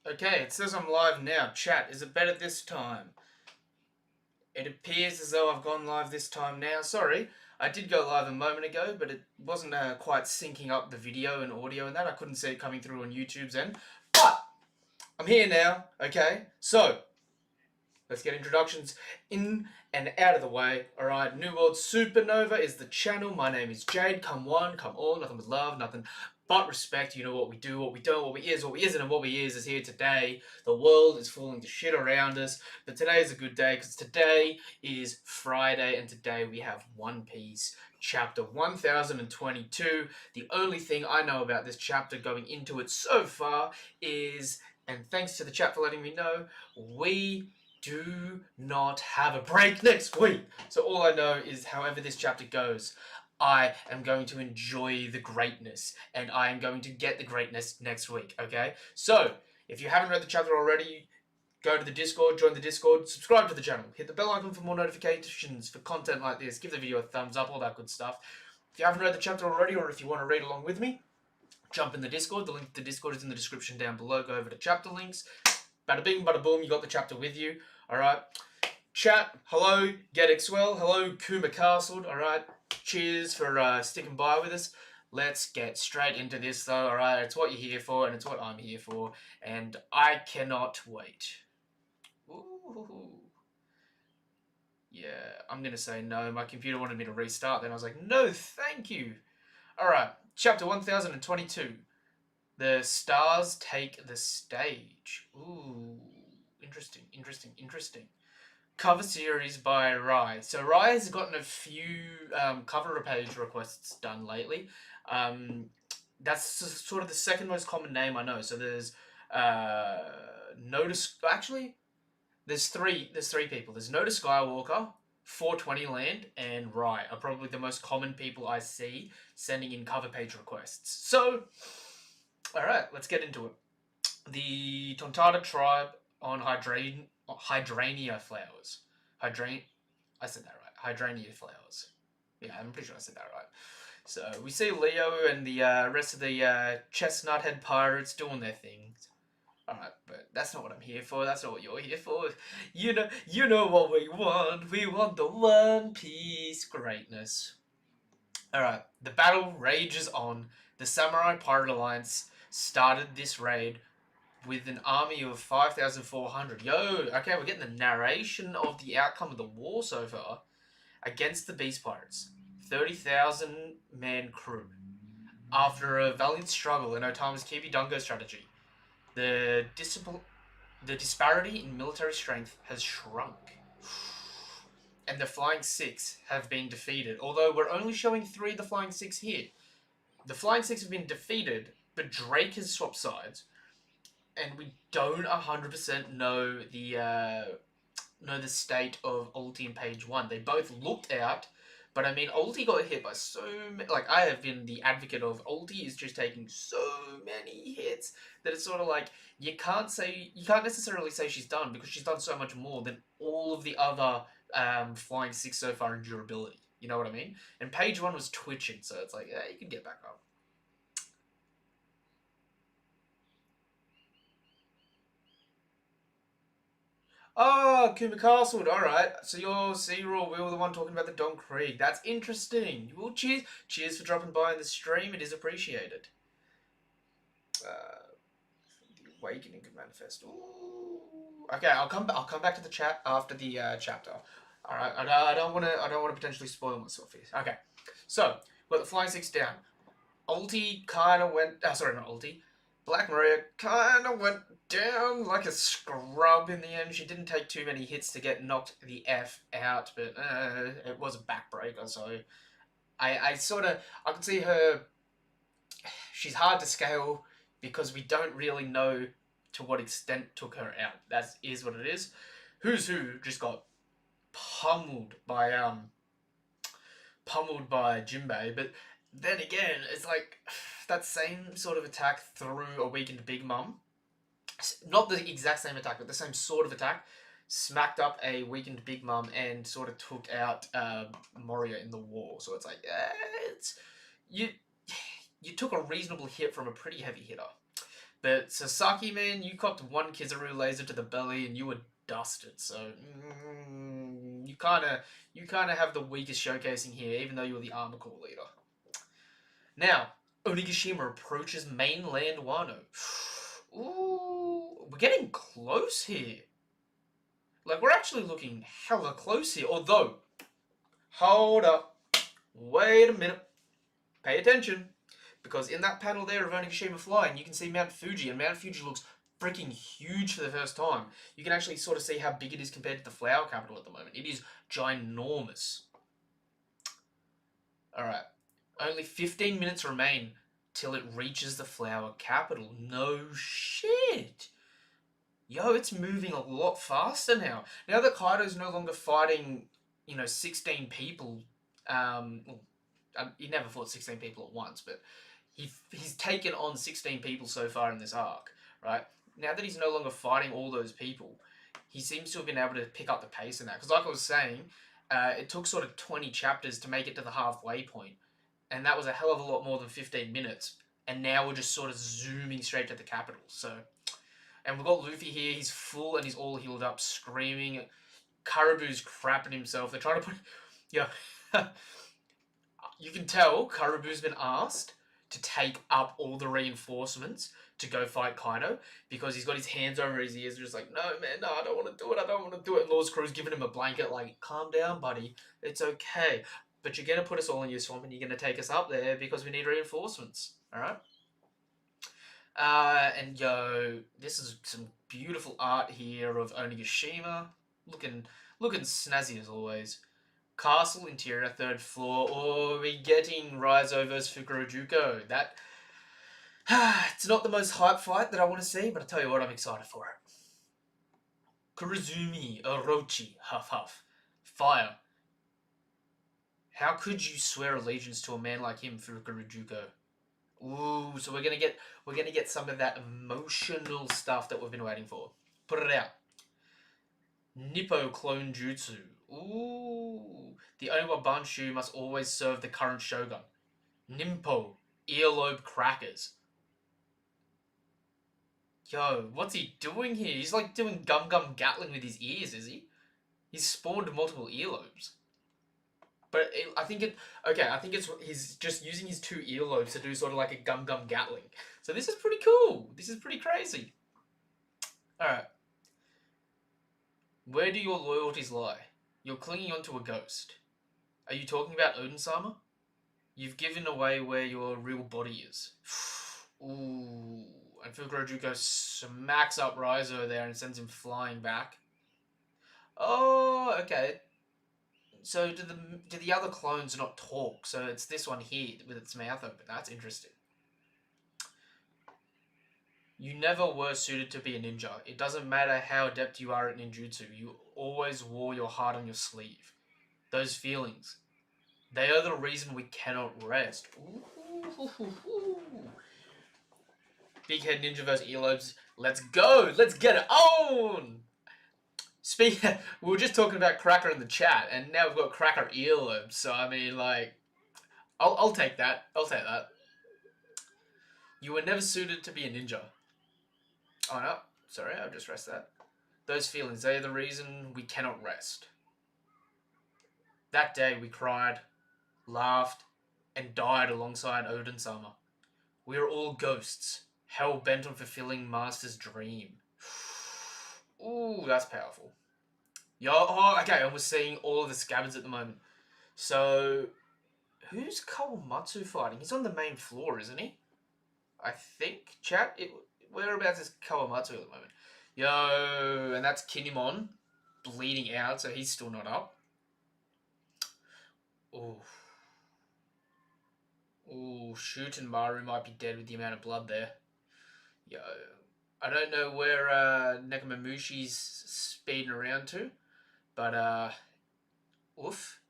Okay, it says I'm live now. Chat, is it better this time? It appears as though I've gone live this time now. Sorry, I did go live a moment ago, but it wasn't quite syncing up the video and audio and that. I couldn't see it coming through on YouTube's end. But I'm here now, okay? So, let's get introductions in and out of the way. Alright, New World Supernova is the channel. My name is Jade. Come one, come all, nothing but love, nothing but respect. You know what we do, what we don't, what we is, what we isn't, and what we is here today. The world is falling to shit around us, but today is a good day because today is Friday and today we have One Piece chapter 1022. The only thing I know about this chapter going into it so far is, and thanks to the chat for letting me know, we do not have a break next week. So all I know is however this chapter goes, I am going to enjoy the greatness and I am going to get the greatness next week, okay? So, if you haven't read the chapter already, go to the Discord, join the Discord, subscribe to the channel, hit the bell icon for more notifications for content like this, give the video a thumbs up, all that good stuff. If you haven't read the chapter already or if you want to read along with me, jump in the Discord. The link to the Discord is in the description down below. Go over to chapter links. Bada bing, bada boom, you got the chapter with you. Alright. Chat, hello, GetXwell, hello, Kuma Castled, alright. Cheers for sticking by with us. Let's get straight into this though, alright. It's what you're here for and it's what I'm here for. And I cannot wait. Ooh. Yeah, I'm gonna say no. My computer wanted me to restart, then I was like, no, thank you. Alright, chapter 1022. The stars take the stage. Ooh, interesting, interesting, interesting. Cover series by Rai. So Rai has gotten a few cover page requests done lately. That's sort of the second most common name I know. So there's Notice. Actually, there's three. There's three people. There's Notice Skywalker, 420 Land, and Rai are probably the most common people I see sending in cover page requests. So, all right, let's get into it. The Tontada tribe on Hydrangea flowers. I said that right. Hydrangea flowers. Yeah, I'm pretty sure I said that right. So we see Leo and the rest of the chestnut head pirates doing their things. Alright, but that's not what I'm here for. That's not what you're here for. You know what we want. We want the One Piece greatness. Alright, the battle rages on. The Samurai Pirate Alliance started this raid with an army of 5,400. Yo, okay, we're getting the narration of the outcome of the war so far against the Beast Pirates. 30,000 man crew. After a valiant struggle in Otama's Kibi-Dungo strategy, the disparity in military strength has shrunk. And the Flying Six have been defeated. Although we're only showing 3 of the Flying Six here. The Flying Six have been defeated, but Drake has swapped sides. And we don't 100% know the state of Ulti and Page 1. They both looked out, but I mean, Ulti got hit by so many. Like, I have been the advocate of Ulti is just taking so many hits that it's sort of like you can't necessarily say she's done because she's done so much more than all of the other Flying Six so far in durability. You know what I mean? And Page 1 was twitching, so it's like, yeah, you can get back up. Oh, Kuma Castle. All right. So you're Zero. We were the one talking about the Don Krieg. That's interesting. Well, cheers for dropping by in the stream. It is appreciated. The Awakening could manifest. Ooh. Okay, I'll come back to the chat after the chapter. All right. I don't want to potentially spoil myself here. Okay. So we got the Flying Six down. Ulti kind of went. Sorry, not Ulti. Black Maria kind of went down like a scrub in the end. She didn't take too many hits to get knocked the F out, but it was a backbreaker, so I can see her. She's hard to scale because we don't really know to what extent took her out. That is what it is. Who's Who just got pummeled by Jinbei, but then again, it's like that same sort of attack through a weakened Big Mum. Not the exact same attack, but the same sort of attack. Smacked up a weakened Big Mum and sort of took out Moria in the war. So it's like, you took a reasonable hit from a pretty heavy hitter. But Sasaki, man, you copped one Kizaru laser to the belly and you were dusted. So you kind of have the weakest showcasing here, even though you were the Armor Corps leader. Now, Onigashima approaches mainland Wano. Ooh, we're getting close here. Like, we're actually looking hella close here. Although, hold up. Wait a minute. Pay attention. Because in that panel there of Onigashima flying, you can see Mount Fuji, and Mount Fuji looks freaking huge for the first time. You can actually sort of see how big it is compared to the flower capital at the moment. It is ginormous. Alright. Only 15 minutes remain till it reaches the flower capital. No shit. Yo, it's moving a lot faster now. Now that Kaido's no longer fighting, 16 people. He never fought 16 people at once, but he's taken on 16 people so far in this arc, right? Now that he's no longer fighting all those people, he seems to have been able to pick up the pace in that. Because like I was saying, it took sort of 20 chapters to make it to the halfway point, and that was a hell of a lot more than 15 minutes. And now we're just sort of zooming straight to the capital. So, and we've got Luffy here. He's full and he's all healed up, screaming. Karabu's crapping himself. They're trying to put, yeah. You can tell Karabu's been asked to take up all the reinforcements to go fight Kaido because he's got his hands over his ears, just like, no, man, no, I don't want to do it, And Lord's Crew's giving him a blanket, like, calm down, buddy, it's okay. But you're going to put us all in your swamp and you're going to take us up there because we need reinforcements, alright? And yo, this is some beautiful art here of Onigashima, looking snazzy as always. Castle interior, 3rd floor. Oh, we're getting Raizo vs Fukurojuko. That it's not the most hype fight that I want to see, but I tell you what, I'm excited for it. Kurozumi, Orochi, huff huff, fire. How could you swear allegiance to a man like him, Fukurojuko? Ooh, so we're gonna get some of that emotional stuff that we've been waiting for. Put it out. Nippo clone jutsu. Ooh, the Oniwa Banshu must always serve the current shogun. Nimpo, earlobe crackers. Yo, what's he doing here? He's like doing gum gatling with his ears, is he? He's spawned multiple earlobes. But I think it's he's just using his 2 earlobes to do sort of like a gum gatling. So this is pretty cool. This is pretty crazy. Alright. Where do your loyalties lie? You're clinging onto a ghost. Are you talking about Odin-sama? You've given away where your real body is. Ooh. And Fukurojuko smacks up Raizo there and sends him flying back. Oh, okay. So do the other clones not talk? So it's this one here with its mouth open. That's interesting. You never were suited to be a ninja. It doesn't matter how adept you are at ninjutsu. You always wore your heart on your sleeve. Those feelings, they are the reason we cannot rest. Ooh. Big Head Ninja vs. Earlobes. Let's go! Let's get it on! We were just talking about Cracker in the chat, and now we've got Cracker Earlobes. So, I mean, like, I'll take that. I'll take that. You were never suited to be a ninja. Oh, no. Sorry, I'll just rest that. Those feelings, they are the reason we cannot rest. That day we cried, laughed, and died alongside Odin-sama. We are all ghosts, hell-bent on fulfilling Master's dream. Ooh, that's powerful. Yo, oh, okay, and we're seeing all of the scabbards at the moment. So, who's Kawamatsu fighting? He's on the main floor, isn't he? I think, chat, whereabouts is Kawamatsu at the moment? Yo, and that's Kinemon bleeding out, so he's still not up. Ooh, Shoot and Maru might be dead with the amount of blood there. Yo, I don't know where Nekomamushi's speeding around to, but oof.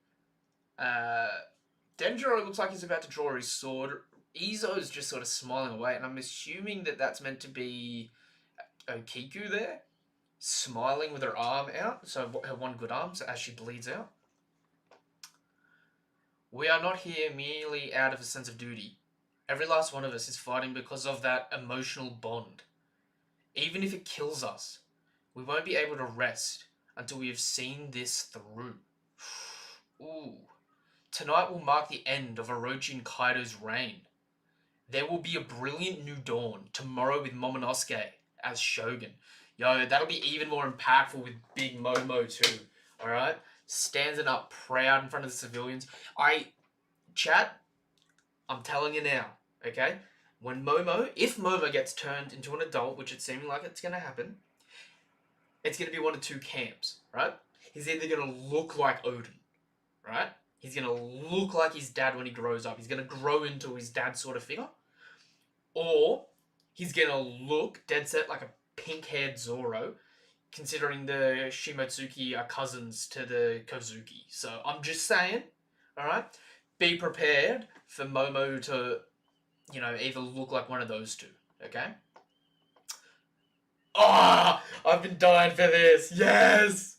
Denjiro looks like he's about to draw his sword. Izo's just sort of smiling away, and I'm assuming that that's meant to be Okiku there, smiling with her arm out, so her one good arm, so as she bleeds out. We are not here merely out of a sense of duty. Every last one of us is fighting because of that emotional bond. Even if it kills us, we won't be able to rest until we have seen this through. Ooh. Tonight will mark the end of Orochi and Kaido's reign. There will be a brilliant new dawn tomorrow with Momonosuke as Shogun. Yo, that'll be even more impactful with Big Momo too. Alright? Standing up proud in front of the civilians. Chat, I'm telling you now, okay? If Momo gets turned into an adult, which it's seeming like it's going to happen, it's going to be one of two camps, right? He's either going to look like Odin, right? He's going to look like his dad when he grows up. He's going to grow into his dad sort of figure. Or he's going to look dead set like a pink-haired Zoro, considering the Shimotsuki are cousins to the Kozuki. So I'm just saying, alright? Be prepared for Momo to, either look like one of those two, okay? Oh, I've been dying for this. Yes!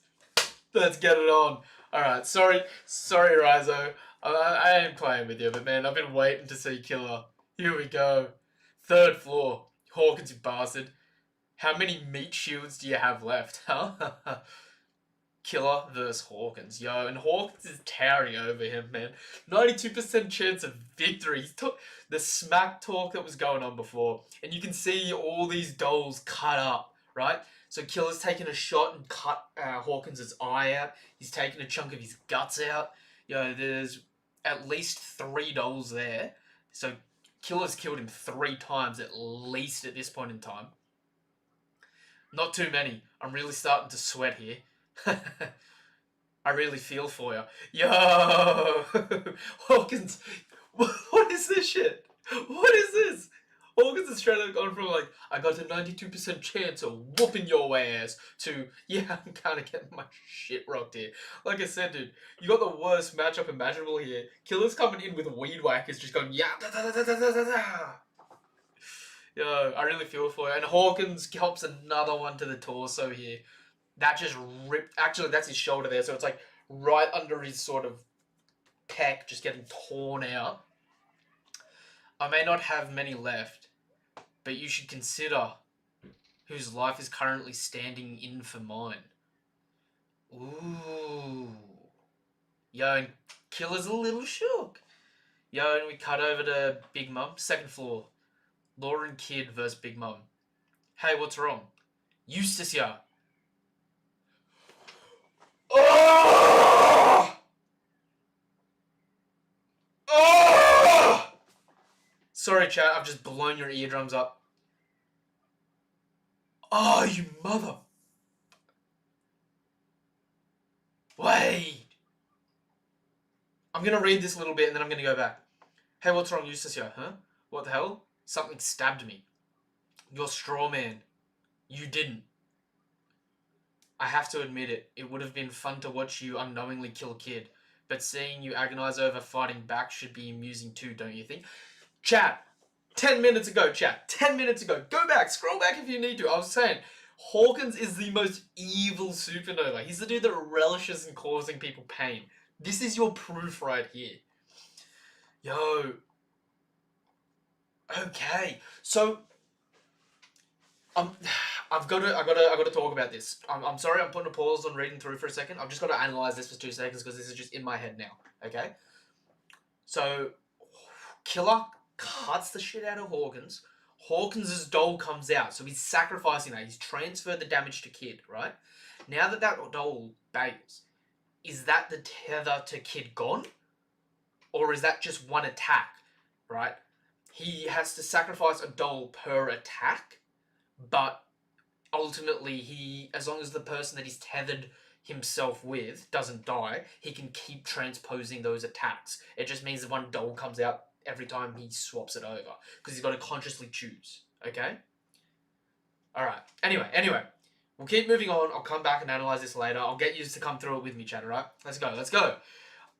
Let's get it on. Alright, sorry, Rizo. I ain't playing with you, but man, I've been waiting to see Killer. Here we go. 3rd floor. Hawkins, you bastard. How many meat shields do you have left, huh? Killer versus Hawkins. Yo, and Hawkins is towering over him, man. 92% chance of victory. The smack talk that was going on before. And you can see all these dolls cut up, right? So Killer's taking a shot and cut Hawkins' eye out. He's taking a chunk of his guts out. Yo, there's at least 3 dolls there. So Killer's killed him 3 times at least at this point in time. Not too many. I'm really starting to sweat here. I really feel for you. Yo! Hawkins, what is this shit? What is this? Hawkins has straight up gone from like, I got a 92% chance of whooping your ass to, yeah, I'm kind of getting my shit rocked here. Like I said, dude, you got the worst matchup imaginable here. Killer's coming in with weed whackers just going, yeah, da da da da da da da. Yo, I really feel for you. And Hawkins helps another one to the torso here. That just ripped. Actually, that's his shoulder there. So it's like right under his sort of pec, just getting torn out. I may not have many left, but you should consider whose life is currently standing in for mine. Ooh. Yo, and Killer's a little shook. Yo, and we cut over to Big Mum, 2nd floor. Laura and Kid versus Big Mum. Hey, what's wrong? Eustace, yeah. Oh! Oh! Sorry, chat, I've just blown your eardrums up. Oh, you mother... Wait. I'm going to read this a little bit and then I'm going to go back. Hey, what's wrong, Eustace, yeah, huh? What the hell? Something stabbed me. You're straw man. You didn't. I have to admit it. It would have been fun to watch you unknowingly kill Kid. But seeing you agonize over fighting back should be amusing too, don't you think? Chat. 10 minutes ago, chat. 10 minutes ago. Go back. Scroll back if you need to. I was saying, Hawkins is the most evil Supernova. He's the dude that relishes in causing people pain. This is your proof right here. Yo. Okay. So... I've got to talk about this. I'm sorry, I'm putting a pause on reading through for a second. I've just got to analyze this for 2 seconds because this is just in my head now. Okay? So, Killer cuts the shit out of Hawkins. Hawkins' doll comes out, so he's sacrificing that. He's transferred the damage to Kid, right? Now that doll bails, is that the tether to Kid gone? Or is that just one attack, right? He has to sacrifice a doll per attack. But ultimately, as long as the person that he's tethered himself with doesn't die, he can keep transposing those attacks. It just means that one doll comes out every time he swaps it over. Because he's got to consciously choose. Okay? Alright. Anyway. We'll keep moving on. I'll come back and analyze this later. I'll get you to come through it with me, chat, alright? Let's go.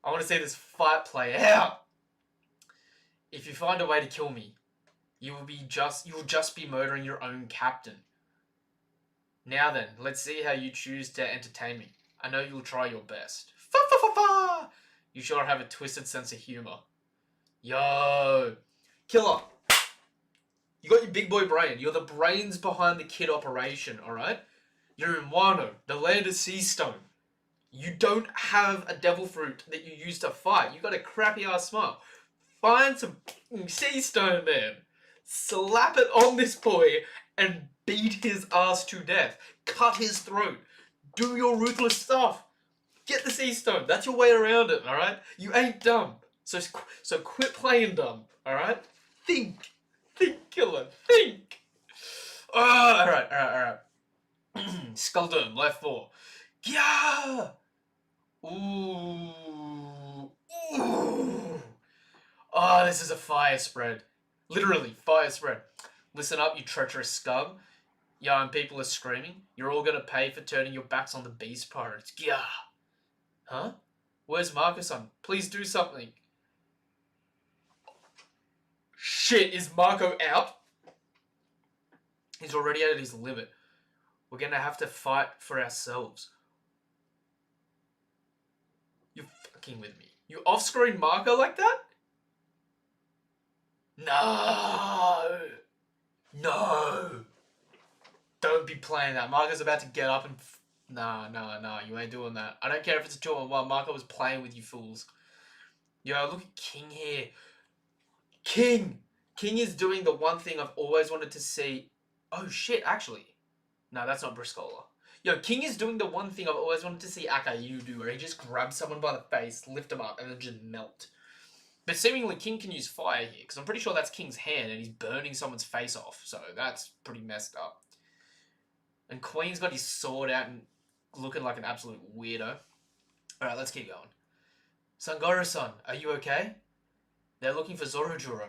I want to see this fight play out. If you find a way to kill me, you will just be murdering your own captain. Now then, let's see how you choose to entertain me. I know you'll try your best. Fa! You sure have a twisted sense of humor. Yo! Killer. You got your big boy brain. You're the brains behind the kid operation, alright? You're in Wano, the land of sea stone. You don't have a devil fruit that you use to fight. You got a crappy ass smile. Find some sea stone, man. Slap it on this boy and beat his ass to death. Cut his throat. Do your ruthless stuff. Get the sea stone. That's your way around it, alright? You ain't dumb. So quit playing dumb, alright? Think. Think, killer. Think. Oh, alright. Skull Dome, left 4. Yeah! Ooh. Oh, this is a fire spread. Literally, fire spread. Listen up, you treacherous scum. Yeah, and people are screaming. You're all gonna pay for turning your backs on the beast pirates. Yeah. Huh? Where's Marco-san? Please do something. Shit, is Marco out? He's already at his limit. We're gonna have to fight for ourselves. You're fucking with me. You off-screen Marco like that? No. Don't be playing that. Marco's about to get up and... Nah, you ain't doing that. I don't care if it's a 2-on-1. Marco was playing with you fools. Yo, look at King here. King is doing the one thing I've always wanted to see. Oh shit, actually. No, that's not Briscola. Yo, King is doing the one thing I've always wanted to see Akainu do, where he just grabs someone by the face, lift him up, and then just melt. But seemingly King can use fire here, because I'm pretty sure that's King's hand, and he's burning someone's face off, so that's pretty messed up. And Queen's got his sword out and looking like an absolute weirdo. Alright, let's keep going. Sangoro-san, are you okay? They're looking for Zorojuro.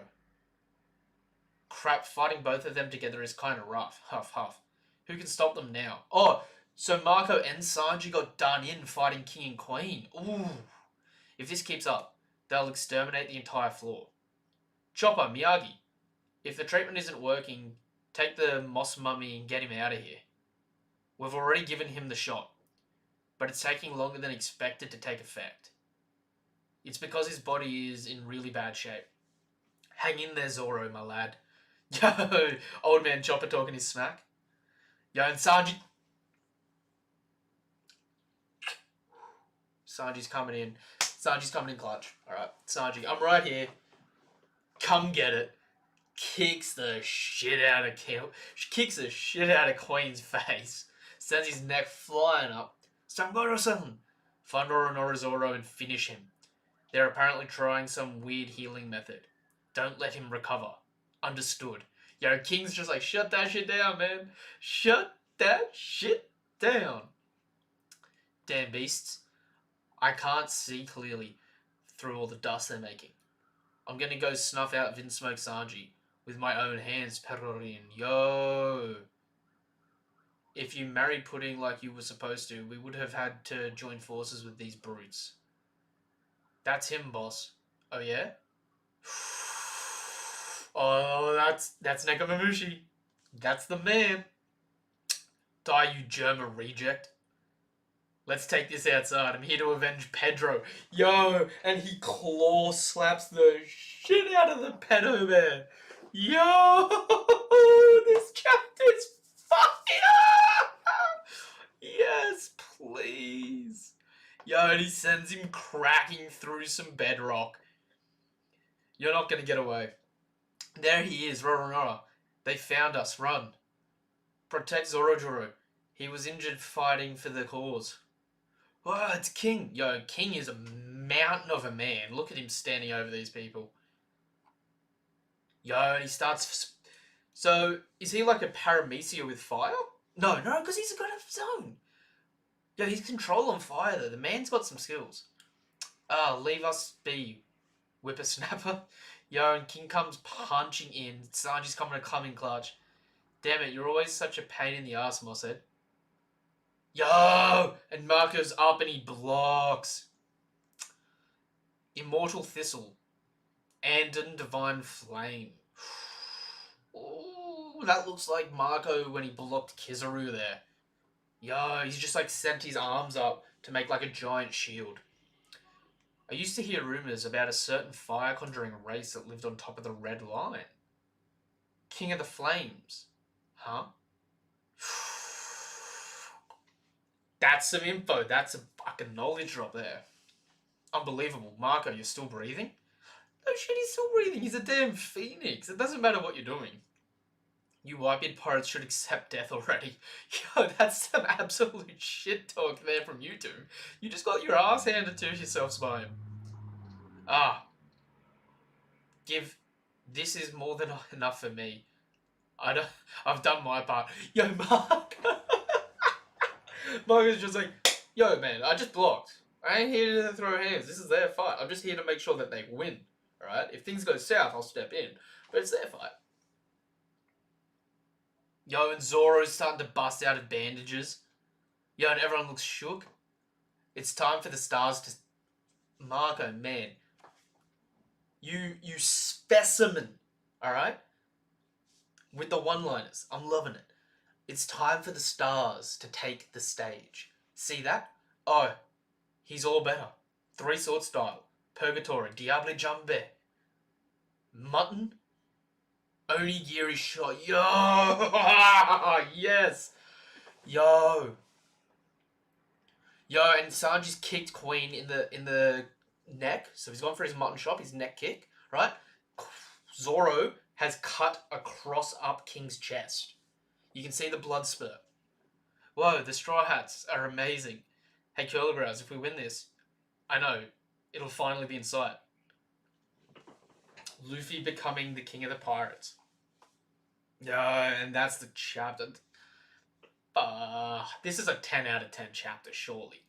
Crap, fighting both of them together is kind of rough. Huff. Who can stop them now? Oh, so Marco and Sanji got done in fighting King and Queen. Ooh. If this keeps up, they'll exterminate the entire floor. Chopper, Miyagi. If the treatment isn't working, take the moss mummy and get him out of here. We've already given him the shot, but it's taking longer than expected to take effect. It's because his body is in really bad shape. Hang in there, Zoro, my lad. Yo, old man Chopper talking his smack. Yo, and Sanji... Sanji's coming in. Sanji's coming in clutch. Alright, Sanji, I'm right here. Come get it. Kicks the shit out of Queen's face. Sends his neck flying up. Sangoro-san! Find Oronoru Zoro and finish him. They're apparently trying some weird healing method. Don't let him recover. Understood. Yo, King's just like, shut that shit down, man. Shut that shit down. Damn beasts. I can't see clearly through all the dust they're making. I'm gonna go snuff out Vinsmoke Sanji with my own hands, Perorin. Yo. If you married Pudding like you were supposed to, we would have had to join forces with these brutes. That's him, boss. Oh, yeah? Oh, that's Nekomamushi. That's the man. Die, you German reject. Let's take this outside. I'm here to avenge Pedro. Yo, and he claw slaps the shit out of the pedo bear. Yo, this chapter's fucking up. Yes, please. Yo, and he sends him cracking through some bedrock. You're not gonna get away. There he is, Roronoa. They found us. Run. Protect Zorojuro. He was injured fighting for the cause. Oh, it's King. Yo, King is a mountain of a man. Look at him standing over these people. Yo, and he starts... So, is he like a paramecia with fire? No, because he's got a zone. Yo, he's control on fire, though. The man's got some skills. Leave us be, whippersnapper. Yo, and King comes punching in. Sanji's coming to come in clutch. Damn it, you're always such a pain in the ass, Mossad. Yo! And Marco's up and he blocks. Immortal Thistle. Andon Divine Flame. Ooh, that looks like Marco when he blocked Kizaru there. Yo, he's just like sent his arms up to make like a giant shield. I used to hear rumors about a certain fire-conjuring race that lived on top of the Red Line. King of the Flames. Huh? That's some info. That's a fucking knowledge drop there. Unbelievable. Marco, you're still breathing? No shit, he's still breathing. He's a damn phoenix. It doesn't matter what you're doing. You whitebeard pirates should accept death already. Yo, that's some absolute shit talk there from you two. You just got your ass handed to yourselves by him. Ah. This is more than enough for me. I've done my part. Yo, Mark. Mark is just like, yo, man, I just blocked. I ain't here to throw hands. This is their fight. I'm just here to make sure that they win. Alright? If things go south, I'll step in. But it's their fight. Yo, and Zoro's starting to bust out of bandages. Yo, and everyone looks shook. It's time for the stars to... Marco, man. You specimen. Alright? With the one-liners. I'm loving it. It's time for the stars to take the stage. See that? Oh, he's all better. Three sword style. Purgatory. Diable Jambe. Mutton. Onigiri shot. Yo! Yes! Yo! Yo, and Sanji's kicked Queen in the neck. So he's gone for his mutton chop, his neck kick, right? Zoro has cut across up King's chest. You can see the blood spurt. Whoa, the Straw Hats are amazing. Hey, Curly Brows, if we win this, I know, it'll finally be in sight. Luffy becoming the king of the pirates. Yeah, and that's the chapter. This is a 10 out of 10 chapter, surely.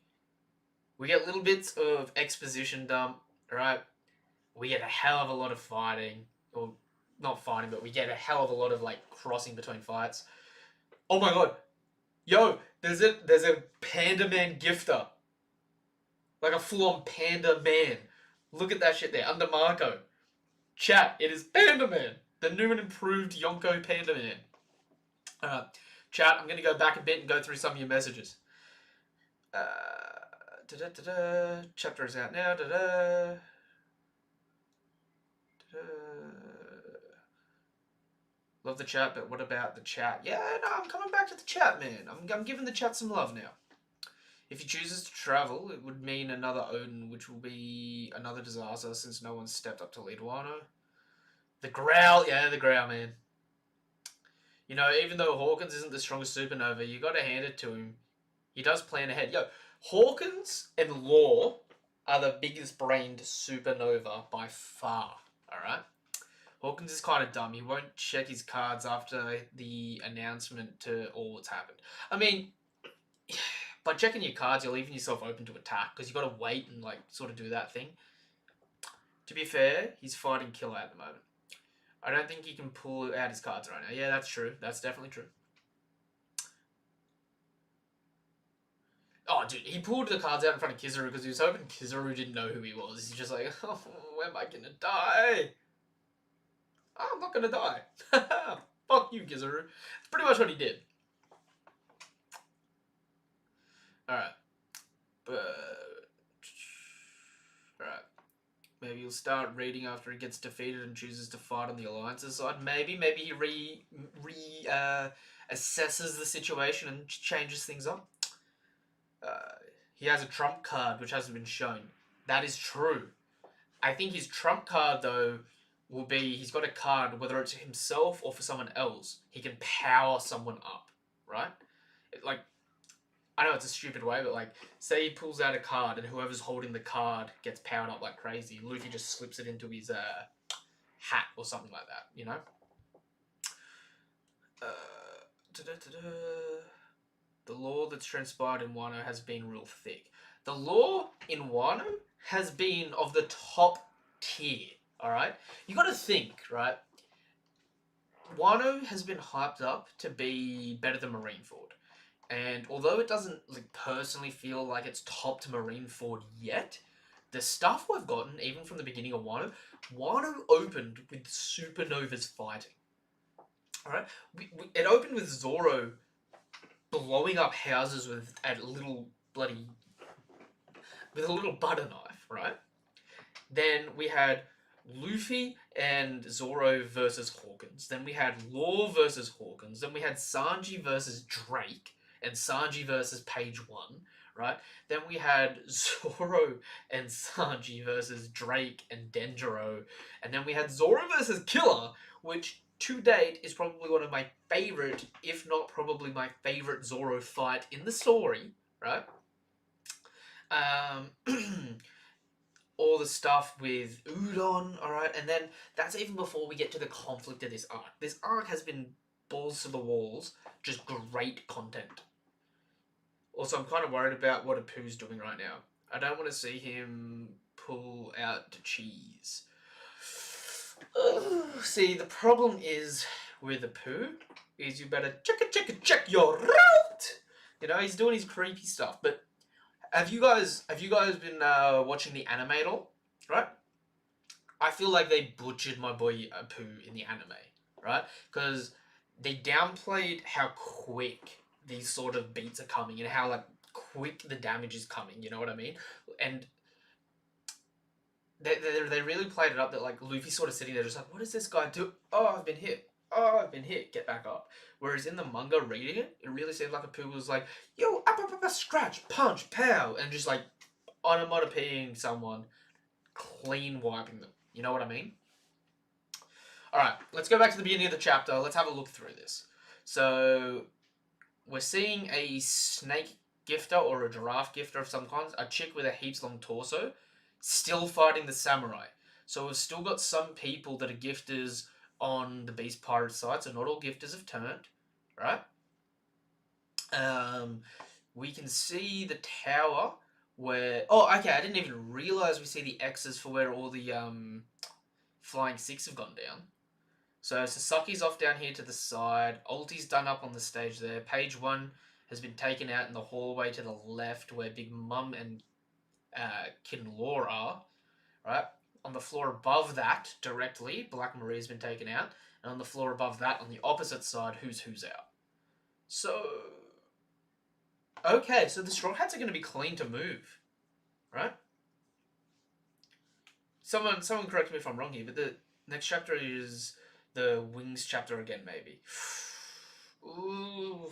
We get little bits of exposition dump, right? We get a hell of a lot of fighting. Or, not fighting, but we get a hell of a lot of, like, crossing between fights. Oh my god. Yo, there's a Panda Man gifter. Like a full-on Panda Man. Look at that shit there, under Marco. Chat, it is Panda Man. The new and improved Yonko Panda Man. Chat, I'm going to go back a bit and go through some of your messages. Chapter is out now. Love the chat, but what about the chat? Yeah, no, I'm coming back to the chat, man. I'm giving the chat some love now. If he chooses to travel, it would mean another Odin, which will be another disaster since no one stepped up to lead Wano. The Growl, yeah, the Growl, man. You know, even though Hawkins isn't the strongest supernova, you got to hand it to him. He does plan ahead. Yo, Hawkins and Law are the biggest brained supernova by far, alright? Hawkins is kind of dumb. He won't check his cards after the announcement to all what's happened. I mean, by checking your cards, you're leaving yourself open to attack because you got to wait and like sort of do that thing. To be fair, he's fighting Killer at the moment. I don't think he can pull out his cards right now. Yeah, that's true. That's definitely true. Oh, dude, he pulled the cards out in front of Kizaru because he was hoping Kizaru didn't know who he was. He's just like, oh, where am I going to die? I'm not going to die. Fuck you, Kizaru. That's pretty much what he did. Alright. Alright. Maybe he'll start reading after he gets defeated and chooses to fight on the Alliance's side. Maybe he assesses the situation and changes things up. He has a trump card which hasn't been shown. That is true. I think his trump card, though, will be he's got a card, whether it's himself or for someone else, he can power someone up, right? Like, I know it's a stupid way, but like, say he pulls out a card and whoever's holding the card gets powered up like crazy. Luffy just slips it into his hat or something like that, you know? The lore that's transpired in Wano has been real thick. The lore in Wano has been of the top tier, alright? You gotta think, right? Wano has been hyped up to be better than Marineford. And although it doesn't like personally feel like it's topped Marineford yet, the stuff we've gotten, even from the beginning of Wano opened with supernovas fighting. Alright? It opened with Zoro blowing up houses with a little butter knife, right? Then we had Luffy and Zoro versus Hawkins. Then we had Law versus Hawkins. Then we had Sanji versus Drake and Sanji versus Page One, right? Then we had Zoro and Sanji versus Drake and Denjiro. And then we had Zoro versus Killer, which to date is probably one of my favorite, if not probably my favorite Zoro fight in the story, right? All the stuff with Udon, alright? And then that's even before we get to the conflict of this arc. This arc has been balls to the walls, just great content. Also, I'm kind of worried about what Apu's doing right now. I don't want to see him pull out the cheese. See, the problem is with Apu is you better check your route. You know, he's doing his creepy stuff. But have you guys been watching the anime at all? Right? I feel like they butchered my boy Apu in the anime, right? Because they downplayed how quick these sort of beats are coming and how like quick the damage is coming. You know what I mean? And they really played it up that like Luffy's sort of sitting there just like, what does this guy do? Oh, I've been hit. Oh, I've been hit. Get back up. Whereas in the manga reading it, it really seemed like Apu was like, yo, up, scratch, punch, pow, and just like onomatopoeing someone, clean wiping them. You know what I mean? Alright, let's go back to the beginning of the chapter. Let's have a look through this. So, we're seeing a snake gifter or a giraffe gifter of some kind, a chick with a heaps long torso, still fighting the samurai. So we've still got some people that are gifters on the Beast Pirate side, so not all gifters have turned, right? We can see the tower where... Oh, okay, I didn't even realise we see the X's for where all the Flying Six have gone down. So Sasaki's off down here to the side. Ulti's done up on the stage there. Page 1 has been taken out in the hallway to the left where Big Mum and Kid and Law are. Right? On the floor above that, directly, Black Maria's been taken out. And on the floor above that, on the opposite side, Who's out. So... Okay, so the Straw Hats are going to be clean to move. Right? Someone correct me if I'm wrong here, but the next chapter is... the Wings chapter again, maybe. Ooh.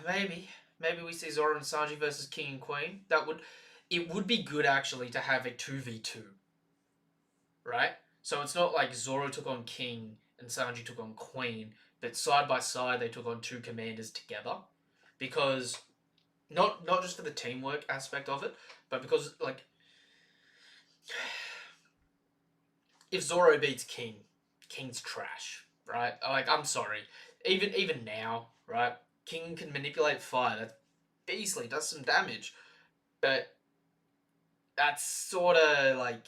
Maybe we see Zoro and Sanji versus King and Queen. It would be good actually to have a 2v2. Right? So it's not like Zoro took on King and Sanji took on Queen, but side by side they took on two commanders together. Because not just for the teamwork aspect of it, but because like if Zoro beats King, King's trash, right? Like, I'm sorry. Even now, right? King can manipulate fire. That's beastly, does some damage. But that's sort of like...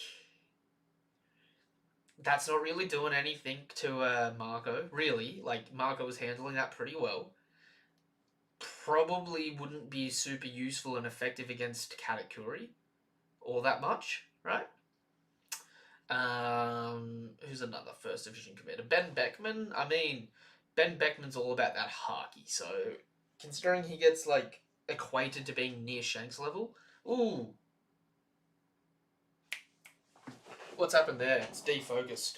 That's not really doing anything to Marco, really. Like, Marco was handling that pretty well. Probably wouldn't be super useful and effective against Katakuri. All that much, right? Who's another First Division commander? Ben Beckman? I mean, Ben Beckman's all about that haki, so considering he gets, like, equated to being near Shanks level, ooh. What's happened there? It's defocused.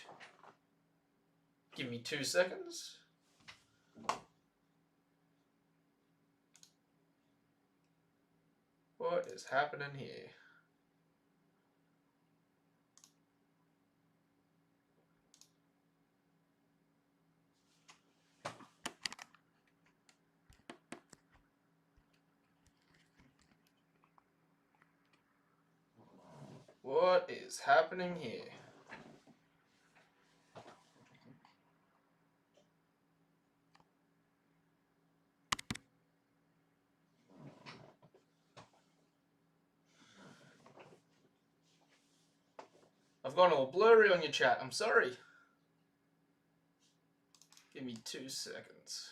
Give me 2 seconds. What is happening here? What is happening here? I've gone all blurry on your chat. I'm sorry. Give me 2 seconds.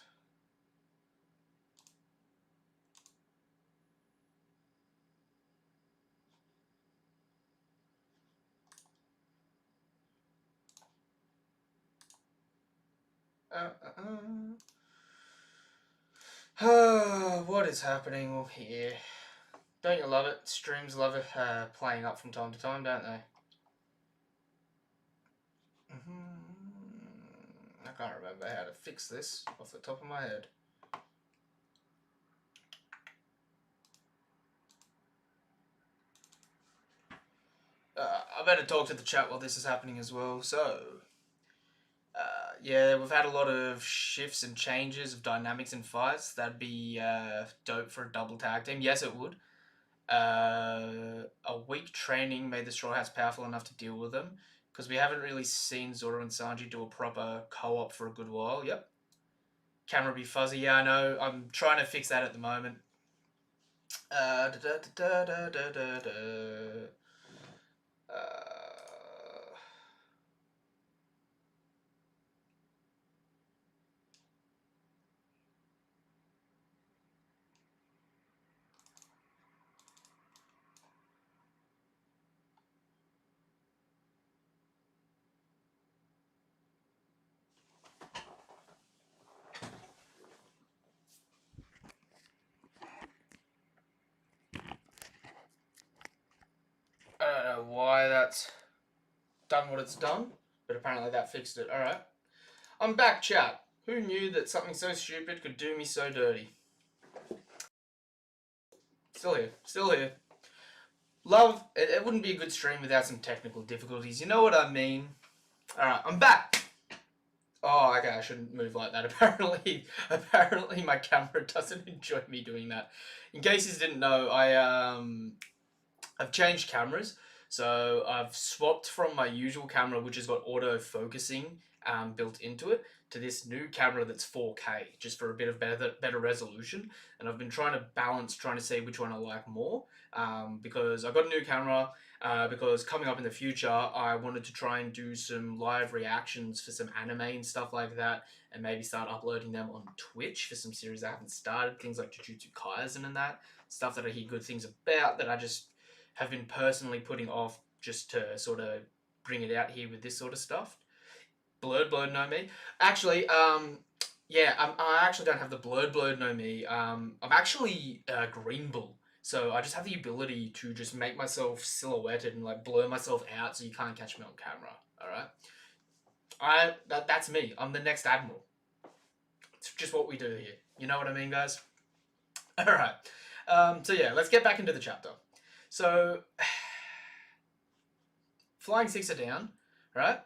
What is happening here? Don't you love it? Streams love it playing up from time to time, don't they? I can't remember how to fix this off the top of my head. I better talk to the chat while this is happening as well. So, yeah, we've had a lot of shifts and changes of dynamics in fights. That'd be dope for a double tag team. Yes, it would. A week training made the Straw Hats powerful enough to deal with them, because we haven't really seen Zoro and Sanji do a proper co-op for a good while. Yep. Camera be fuzzy. Yeah, I know. I'm trying to fix that at the moment. Da, da, da, da, da, da, da. I don't know why that's done what it's done, but apparently that fixed it. Alright. I'm back, chat. Who knew that something so stupid could do me so dirty? Still here. Still here. Love, it wouldn't be a good stream without some technical difficulties. You know what I mean? Alright, I'm back! Oh, okay, I shouldn't move like that. Apparently my camera doesn't enjoy me doing that. In case you didn't know, I've changed cameras. So I've swapped from my usual camera, which has got auto focusing built into it, to this new camera that's 4K, just for a bit of better resolution. And I've been trying to see which one I like more, because I got a new camera. Because coming up in the future, I wanted to try and do some live reactions for some anime and stuff like that, and maybe start uploading them on Twitch for some series I haven't started, things like Jujutsu Kaisen and that, stuff that I hear good things about, that I just have been personally putting off, just to sort of bring it out here with this sort of stuff. Blurred no me. Actually, yeah, I actually don't have the blurred no me. I'm actually Green Bull. So I just have the ability to just make myself silhouetted and like blur myself out so you can't catch me on camera. Alright? That's me. I'm the next Admiral. It's just what we do here. You know what I mean, guys? Alright. So yeah, let's get back into the chapter. So, Flying Six are down, right?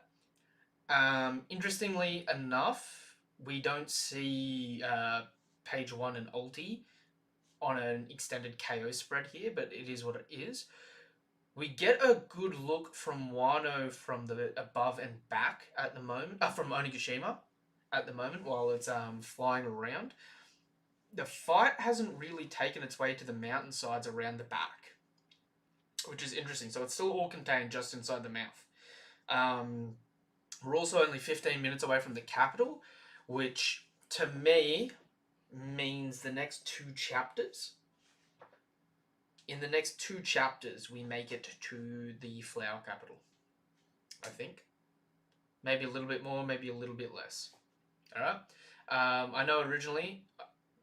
Interestingly enough, we don't see Page 1 and Ulti on an extended KO spread here, but it is what it is. We get a good look from Wano from the above and back at the moment, from Onigashima at the moment, while it's flying around. The fight hasn't really taken its way to the mountainsides around the back, which is interesting. So it's still all contained just inside the mouth. We're also only 15 minutes away from the capital, which to me means the next 2 chapters. In the next 2 chapters, we make it to the flower capital, I think. Maybe a little bit more, maybe a little bit less. Alright? I know originally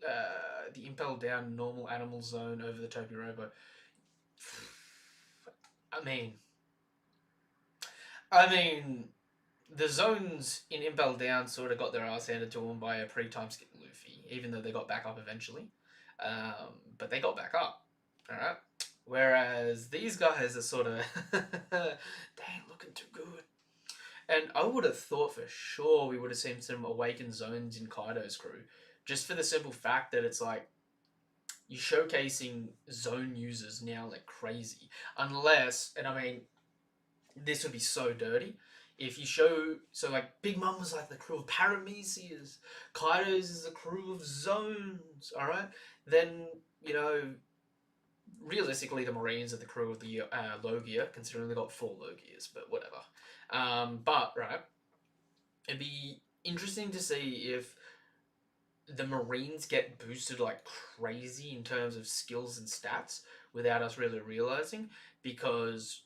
the Impel Down normal animal zone over the Topirobo. I mean, the zones in Impel Down sort of got their ass handed to them by a pre-time skip Luffy, even though they got back up eventually. But they got back up. Alright? Whereas these guys are sort of, they ain't looking too good. And I would have thought for sure we would have seen some awakened zones in Kaido's crew. Just for the simple fact that it's like, you're showcasing zone users now like crazy. Unless, and I mean, this would be so dirty. If you show, so like Big Mom was like the crew of Paramecias, Kaido's is a crew of zones, alright? Then, you know, realistically the Marines are the crew of the Logia, considering they got 4 Logias, but whatever. But, right, it'd be interesting to see if the Marines get boosted like crazy in terms of skills and stats without us really realizing, because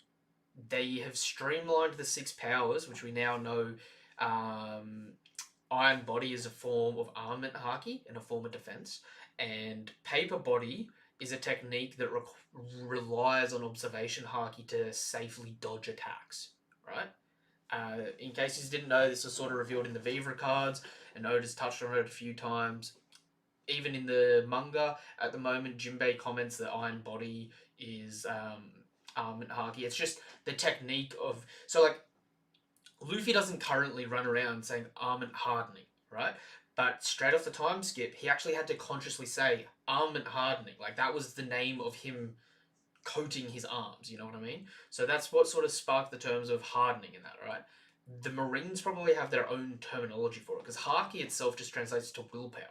they have streamlined the 6 powers, which we now know Iron Body is a form of armament haki and a form of defense, and Paper Body is a technique that relies on observation haki to safely dodge attacks, right? In case you didn't know, this was sort of revealed in the Viva cards, and Oda's touched on it a few times. Even in the manga, at the moment, Jinbei comments that Iron Body is armament haki. It's just the technique of... So, like, Luffy doesn't currently run around saying armament hardening, right? But straight off the time skip, he actually had to consciously say armament hardening. Like, that was the name of him coating his arms, you know what I mean? So that's what sort of sparked the terms of hardening in that, right? The Marines probably have their own terminology for it, because haki itself just translates to willpower.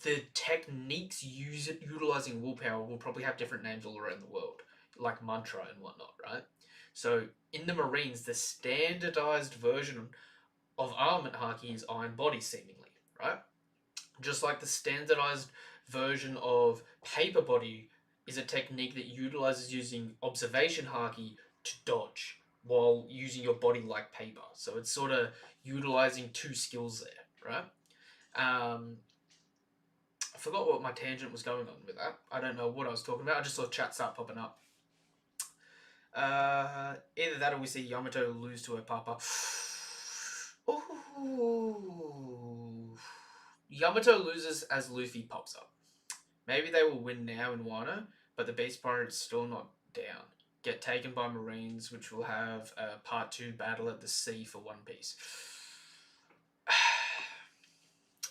The techniques utilizing willpower will probably have different names all around the world, like mantra and whatnot, right? So in the Marines, the standardized version of armament haki is Iron Body, seemingly, right? Just like the standardized version of paper body is a technique that utilizes using observation haki to dodge while using your body like paper. So it's sort of utilizing two skills there, right? I forgot what my tangent was going on with that. I don't know what I was talking about. I just saw chat start popping up. Either that or we see Yamato lose to her papa. Ooh. Yamato loses as Luffy pops up. Maybe they will win now in Wano, but the Beast Pirate's still not down. Get taken by Marines, which will have a Part 2 battle at the sea for One Piece.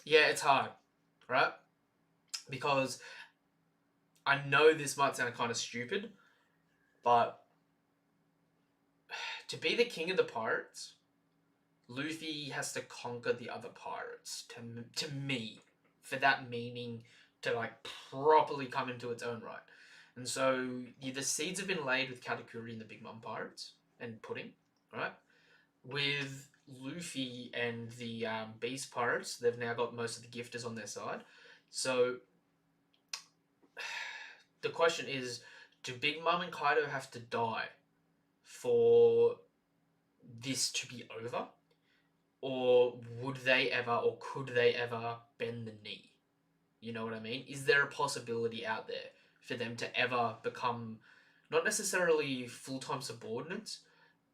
Yeah, it's hard, right? Because I know this might sound kind of stupid, but to be the king of the pirates, Luffy has to conquer the other pirates, to me, for that meaning to, like, properly come into its own right. And so the seeds have been laid with Katakuri and the Big Mom Pirates and Pudding, right? With Luffy and the Beast Pirates, they've now got most of the gifters on their side. So the question is, do Big Mom and Kaido have to die for this to be over? Or would they ever, or could they ever bend the knee? You know what I mean? Is there a possibility out there for them to ever become, not necessarily full-time subordinates,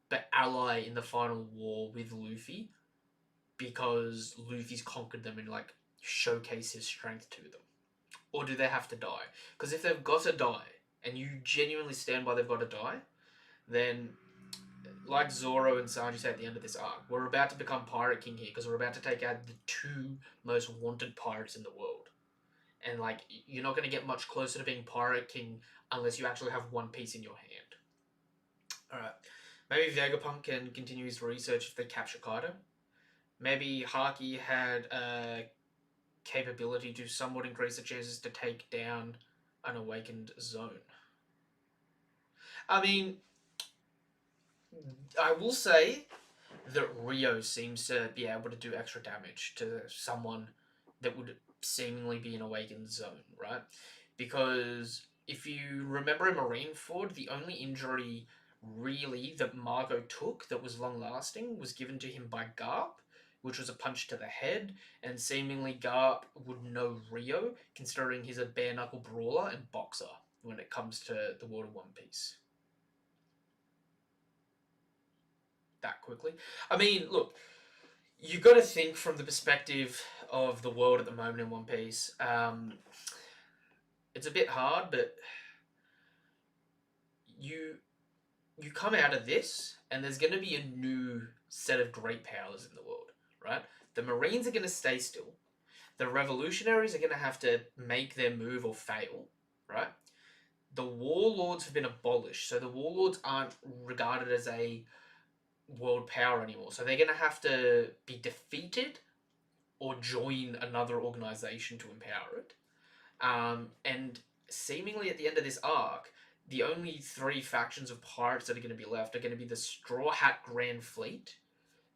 but ally in the final war with Luffy, because Luffy's conquered them and, like, showcase his strength to them? Or do they have to die? Because if they've got to die, and you genuinely stand by they've got to die, then, like Zoro and Sanji say at the end of this arc, we're about to become Pirate King here, because we're about to take out the two most wanted pirates in the world. And, like, you're not going to get much closer to being Pirate King unless you actually have One Piece in your hand. Alright. Maybe Vegapunk can continue his research if they capture Kaido. Maybe Haki had a capability to somewhat increase the chances to take down an awakened zone. I mean, I will say that Rio seems to be able to do extra damage to someone that would seemingly be an awakened zone, right? Because if you remember in Marineford, the only injury really that Margot took that was long-lasting was given to him by Garp, which was a punch to the head, and seemingly Garp would know Rio, considering he's a bare-knuckle brawler and boxer when it comes to the world of One Piece. That quickly. I mean, look, you got to think from the perspective of the world at the moment in One Piece. It's a bit hard, but you come out of this, and there's going to be a new set of great powers in the world, right? The Marines are going to stay still. The Revolutionaries are going to have to make their move or fail, right? The Warlords have been abolished, so the Warlords aren't regarded as a world power anymore. So they're going to have to be defeated or join another organization to empower it. And seemingly at the end of this arc, the only three factions of pirates that are going to be left are going to be the Straw Hat Grand Fleet,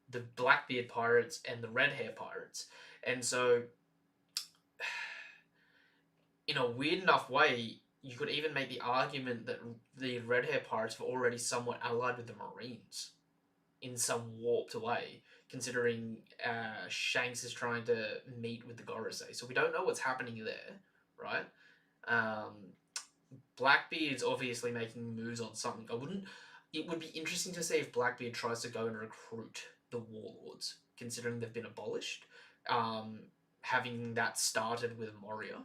the Blackbeard Pirates, and the Red Hair Pirates. And so, in a weird enough way, you could even make the argument that the Red Hair Pirates were already somewhat allied with the Marines in some warped way, considering Shanks is trying to meet with the Gorosei. So we don't know what's happening there, right? Blackbeard's obviously making moves on something. It would be interesting to see if Blackbeard tries to go and recruit the Warlords, considering they've been abolished. Having that started with Moria.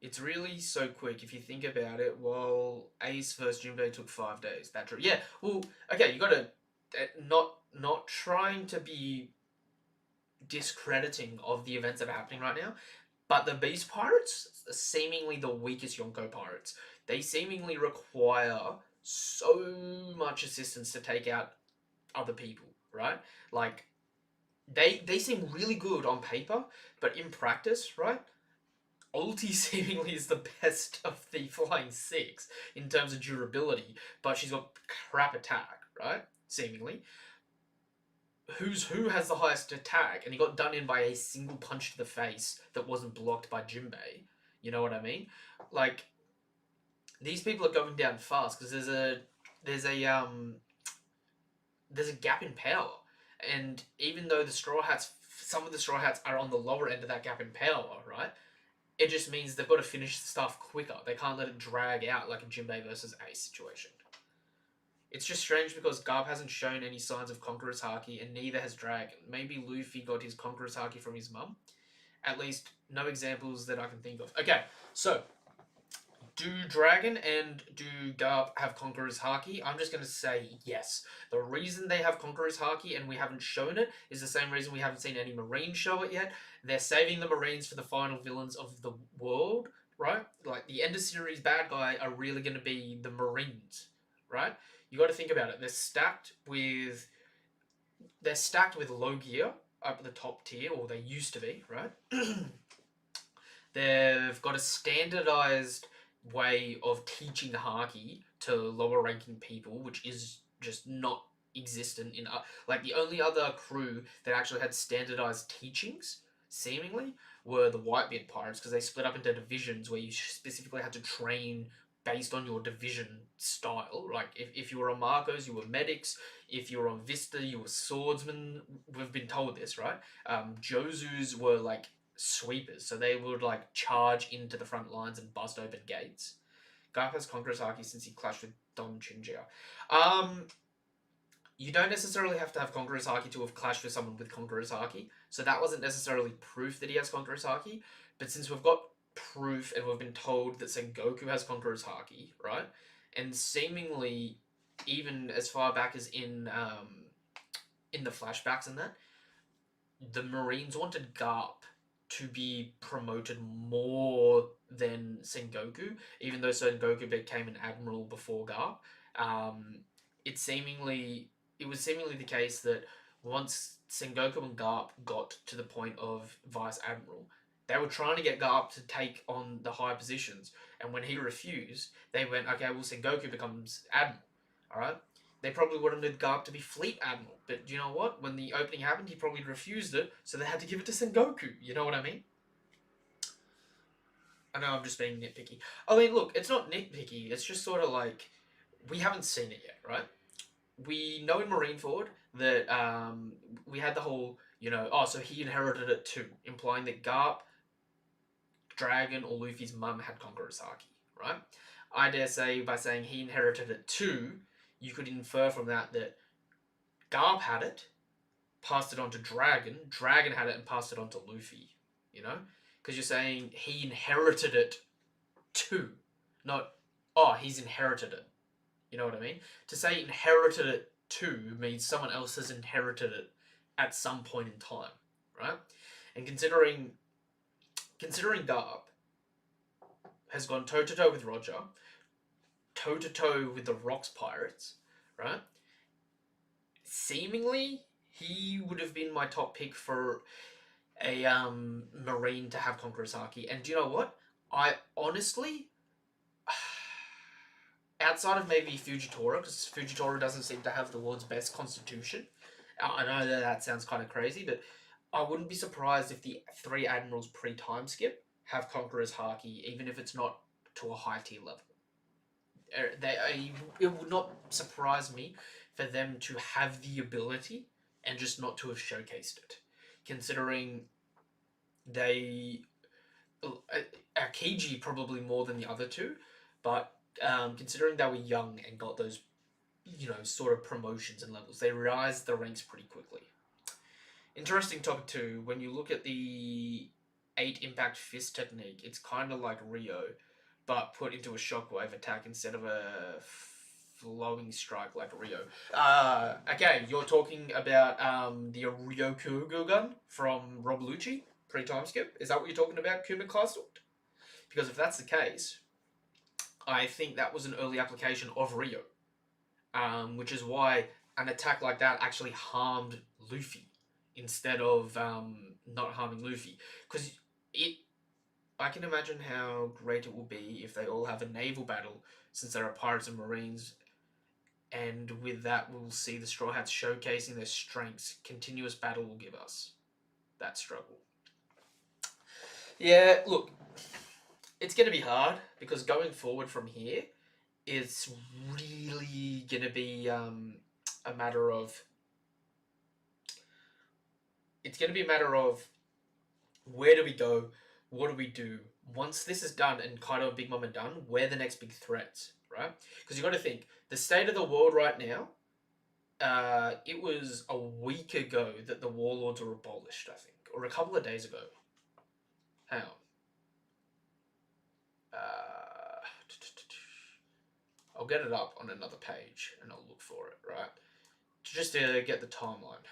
It's really so quick if you think about it. While Ace versus Jinbei took 5 days. That's true. Yeah. Well, okay. You got to not trying to be discrediting of the events that are happening right now, but the Beast Pirates are seemingly the weakest Yonko pirates. They seemingly require so much assistance to take out other people, right? Like they seem really good on paper, but in practice, right? Ulti seemingly is the best of the Flying Six in terms of durability, but she's got crap attack, right? Seemingly. Who has the highest attack, and he got done in by a single punch to the face that wasn't blocked by Jinbei. You know what I mean? Like, these people are going down fast because there's a gap in power, and even though some of the Straw Hats are on the lower end of that gap in power, right? It just means they've got to finish stuff quicker. They can't let it drag out like a Jinbei versus Ace situation. It's just strange because Garp hasn't shown any signs of Conqueror's Haki, and neither has Dragon. Maybe Luffy got his Conqueror's Haki from his mum. At least, no examples that I can think of. Okay, so, do Dragon and do Garp have Conqueror's Haki? I'm just going to say yes. The reason they have Conqueror's Haki and we haven't shown it is the same reason we haven't seen any Marines show it yet. They're saving the Marines for the final villains of the world, right? Like, the end of series bad guy are really going to be the Marines, right? You got to think about it. They're stacked with low gear up at the top tier, or they used to be, right? They've got a standardized way of teaching Haki to lower ranking people, which is just not existent in like the only other crew that actually had standardized teachings seemingly were the Whitebeard pirates, because they split up into divisions where you specifically had to train based on your division style. Like, if you were on Marcos, you were medics. If you were on Vista, you were swordsmen. We've been told this, right? Josu's were like sweepers, so they would like charge into the front lines and bust open gates. Garp has Conqueror's Haki since he clashed with Don Chinjia. You don't necessarily have to have Conqueror's Haki to have clashed with someone with Conqueror's Haki, so that wasn't necessarily proof that he has Conqueror's Haki. But since we've got proof and we've been told that Sengoku has Conqueror's Haki, right? And seemingly, even as far back as in the flashbacks and that, the Marines wanted Garp to be promoted more than Sengoku, even though Sengoku became an admiral before Garp. It was seemingly the case that once Sengoku and Garp got to the point of vice admiral, they were trying to get Garp to take on the high positions, and when he refused, they went, okay, well, Sengoku becomes admiral, alright? They probably wanted Garp to be fleet admiral, but you know what? When the opening happened, he probably refused it, so they had to give it to Sengoku, you know what I mean? I know I'm just being nitpicky. I mean, look, it's not nitpicky, it's just sort of like, we haven't seen it yet, right? We know in Marineford that we had the whole, so he inherited it too, implying that Garp, Dragon, or Luffy's mum had Conqueror's Haki, right? I dare say by saying he inherited it too, you could infer from that Garp had it, passed it on to Dragon, Dragon had it and passed it on to Luffy, Because you're saying he inherited it too, not, he's inherited it. You know what I mean? To say inherited it too means someone else has inherited it at some point in time, right? And considering Garp has gone toe-to-toe with Roger, toe-to-toe with the Rocks Pirates, right? Seemingly, he would have been my top pick for a Marine to have Conqueror's Haki. And do you know what? I honestly, outside of maybe Fujitora, because Fujitora doesn't seem to have the world's best constitution. I know that sounds kind of crazy, but I wouldn't be surprised if the 3 admirals pre-time skip have Conqueror's Haki, even if it's not to a high tier level. It would not surprise me for them to have the ability and just not to have showcased it, considering they Akiji probably more than the other two, but considering they were young and got those, sort of promotions and levels, they rise the ranks pretty quickly. Interesting topic too. When you look at the 8 impact fist technique, it's kind of like Rio, but put into a shockwave attack instead of a flowing strike like Rio. Okay, you're talking about the Ryoku gun from Rob Lucci pre-time skip. Is that what you're talking about, Kuma Class? Because if that's the case, I think that was an early application of Rio, which is why an attack like that actually harmed Luffy instead of not harming Luffy. Because I can imagine how great it will be if they all have a naval battle, since there are pirates and marines, and with that we'll see the Straw Hats showcasing their strengths. Continuous battle will give us that struggle. Yeah, look, it's going to be hard, because going forward from here, it's really going to be a matter of... It's going to be a matter of where do we go, what do we do? Once this is done and Kaido and Big Mom are done, where the next big threats, right? Because you got to think, the state of the world right now, it was a week ago that the Warlords were abolished, I think, or a couple of days ago. Hang on. I'll get it up on another page and I'll look for it, right? Just to get the timeline.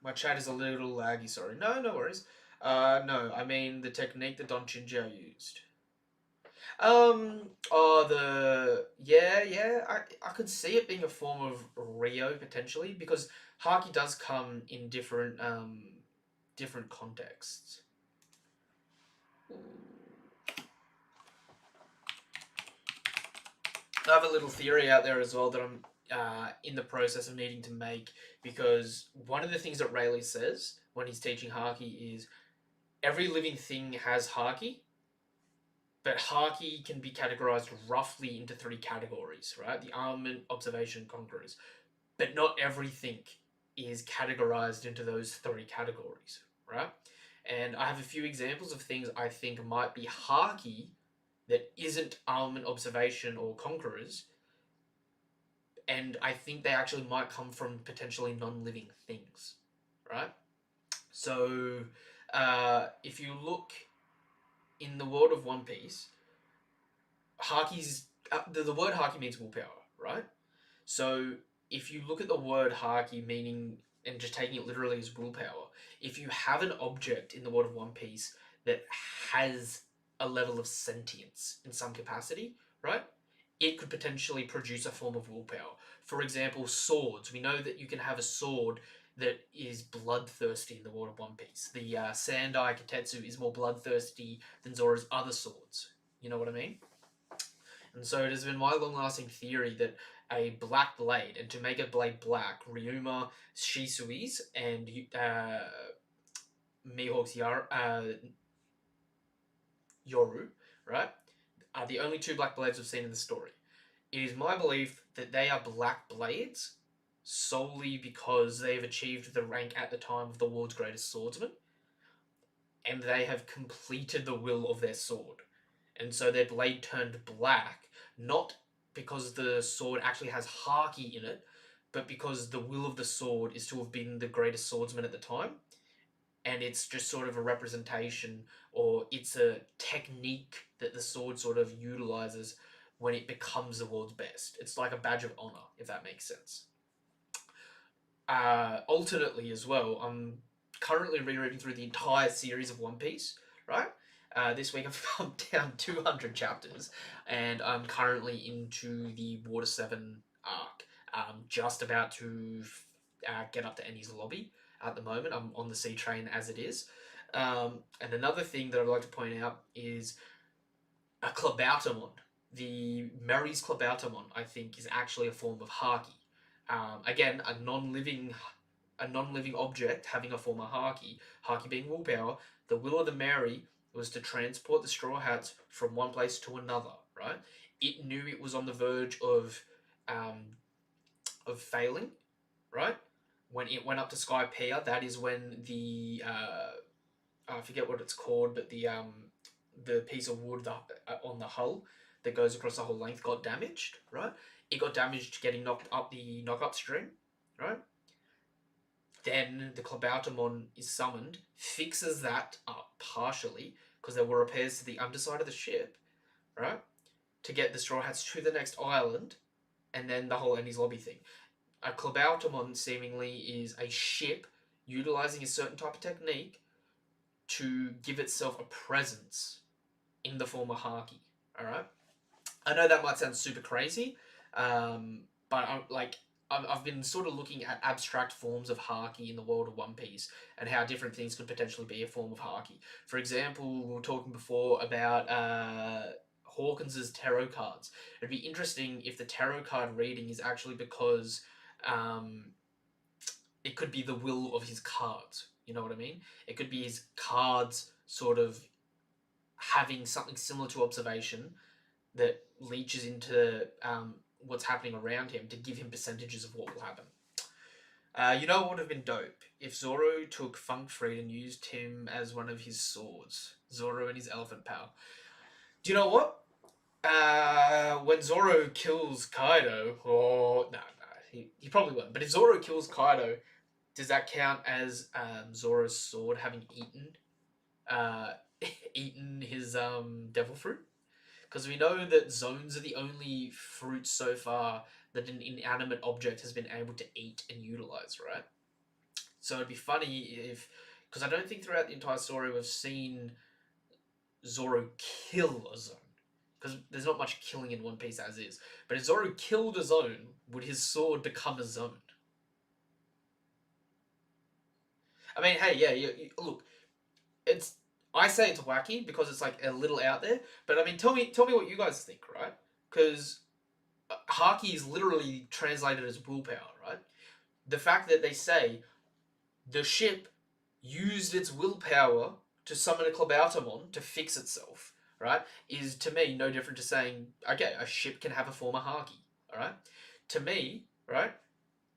My chat is a little laggy, sorry. No worries. No, I mean the technique that Don Chinjiao used. I could see it being a form of Rio potentially, because Haki does come in different contexts. I have a little theory out there as well that I'm in the process of needing to make, because one of the things that Rayleigh says when he's teaching Haki is every living thing has Haki, but Haki can be categorized roughly into 3 categories, right? The armament, observation, conquerors. But not everything is categorized into those 3 categories, right? And I have a few examples of things I think might be Haki that isn't armament, observation, or conquerors. And I think they actually might come from potentially non-living things, right? So, if you look in the world of One Piece, Haki's the word Haki means willpower, right? So if you look at the word Haki meaning and just taking it literally as willpower, if you have an object in the world of One Piece that has a level of sentience in some capacity, right? It could potentially produce a form of willpower. For example, swords. We know that you can have a sword that is bloodthirsty in the world of One Piece. The Sandai Katetsu is more bloodthirsty than Zoro's other swords. You know what I mean? And so it has been my long-lasting theory that a black blade, and to make a blade black, Ryuma, Shisui's, and Mihawk's Yoru, right, are the only 2 black blades we've seen in the story. It is my belief that they are black blades solely because they have achieved the rank at the time of the world's greatest swordsman, and they have completed the will of their sword. And so their blade turned black, not because the sword actually has Haki in it, but because the will of the sword is to have been the greatest swordsman at the time. And it's just sort of a representation, or it's a technique that the sword sort of utilizes when it becomes the world's best. It's like a badge of honor, if that makes sense. Alternately as well, I'm currently rereading through the entire series of One Piece, right? This week I've gone down 200 chapters, and I'm currently into the Water 7 arc. I'm just about to get up to Ennie's lobby at the moment. I'm on the sea train as it is. And another thing that I'd like to point out is a Klabautermon. The Mary's Klabautermon, I think, is actually a form of Haki. Again, a non-living object having a form of Haki. Haki being willpower. The will of the Mary was to transport the Straw Hats from one place to another, right? It knew it was on the verge of failing, right? When it went up to Sky Pier, that is when the I forget what it's called, but the piece of wood on the hull that goes across the whole length got damaged, right? It got damaged getting knocked up the knock-up stream, right? Then the Klabautermon is summoned, fixes that up partially, because there were repairs to the underside of the ship, right? To get the Straw Hats to the next island, and then the whole Enies Lobby thing. A Klabautermon seemingly is a ship utilizing a certain type of technique to give itself a presence in the form of Haki. Alright? I know that might sound super crazy, but I've been sort of looking at abstract forms of Haki in the world of One Piece and how different things could potentially be a form of Haki. For example, we were talking before about Hawkins' tarot cards. It'd be interesting if the tarot card reading is actually because it could be the will of his cards. You know what I mean? It could be his cards sort of having something similar to observation that leaches into what's happening around him to give him percentages of what will happen. You know what would have been dope? If Zoro took Funk Freed and used him as one of his swords. Zoro and his elephant pal. Do you know what? When Zoro kills Kaido, he probably won't. But if Zoro kills Kaido, does that count as Zoro's sword having eaten his devil fruit? Because we know that zones are the only fruit so far that an inanimate object has been able to eat and utilize, right? So it'd be funny if, because I don't think throughout the entire story we've seen Zoro kill a zone. Because there's not much killing in One Piece as is. But if Zoro killed a zone, would his sword become a zone? I mean, hey, yeah, look, it's. I say it's wacky because it's like a little out there, but I mean, tell me what you guys think, right? Because Haki is literally translated as willpower, right? The fact that they say the ship used its willpower to summon a Klabautermon to fix itself, right, is to me no different to saying, okay, a ship can have a form of Haki, alright? To me, right,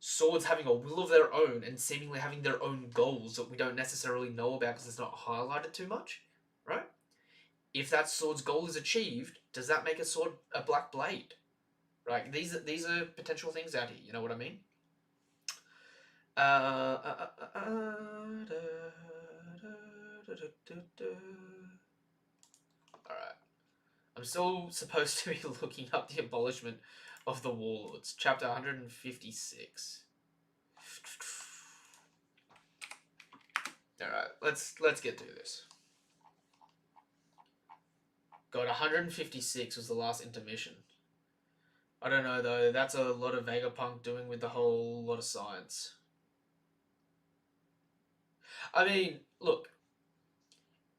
swords having a will of their own and seemingly having their own goals that we don't necessarily know about because it's not highlighted too much, right? If that sword's goal is achieved, does that make a sword a black blade? Right? These are potential things out here. You know what I mean? Alright. I'm still supposed to be looking up the abolishment of the Warlords. Chapter 156. Alright, let's get through this. God, 156 was the last intermission. I don't know though, that's a lot of Vegapunk doing with the whole lot of science. I mean, look,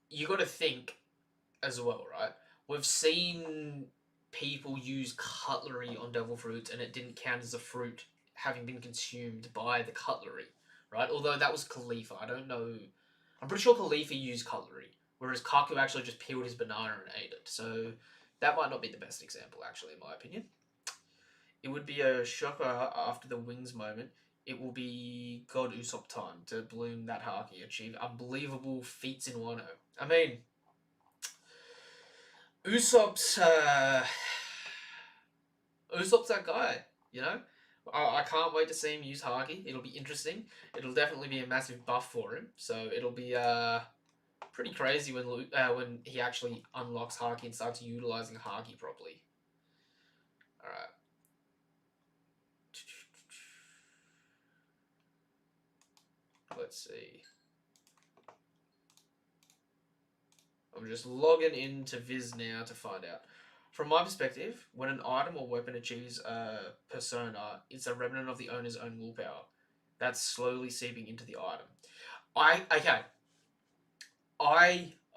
you gotta think as well, right? We've seen people use cutlery on devil fruits and it didn't count as a fruit having been consumed by the cutlery, right? Although that was Khalifa, I don't know. I'm pretty sure Khalifa used cutlery, whereas Kaku actually just peeled his banana and ate it. So that might not be the best example, actually, in my opinion. It would be a shocker after the wings moment. It will be God Usopp time to bloom that Haki, achieve unbelievable feats in Wano. I mean, Usopp's that guy, you know? I can't wait to see him use Haki. It'll be interesting. It'll definitely be a massive buff for him. So it'll be pretty crazy when he actually unlocks Haki and starts utilizing Haki properly. Alright. Let's see. I'm just logging into Viz now to find out. From my perspective, when an item or weapon achieves a persona, it's a remnant of the owner's own willpower. That's slowly seeping into the item. I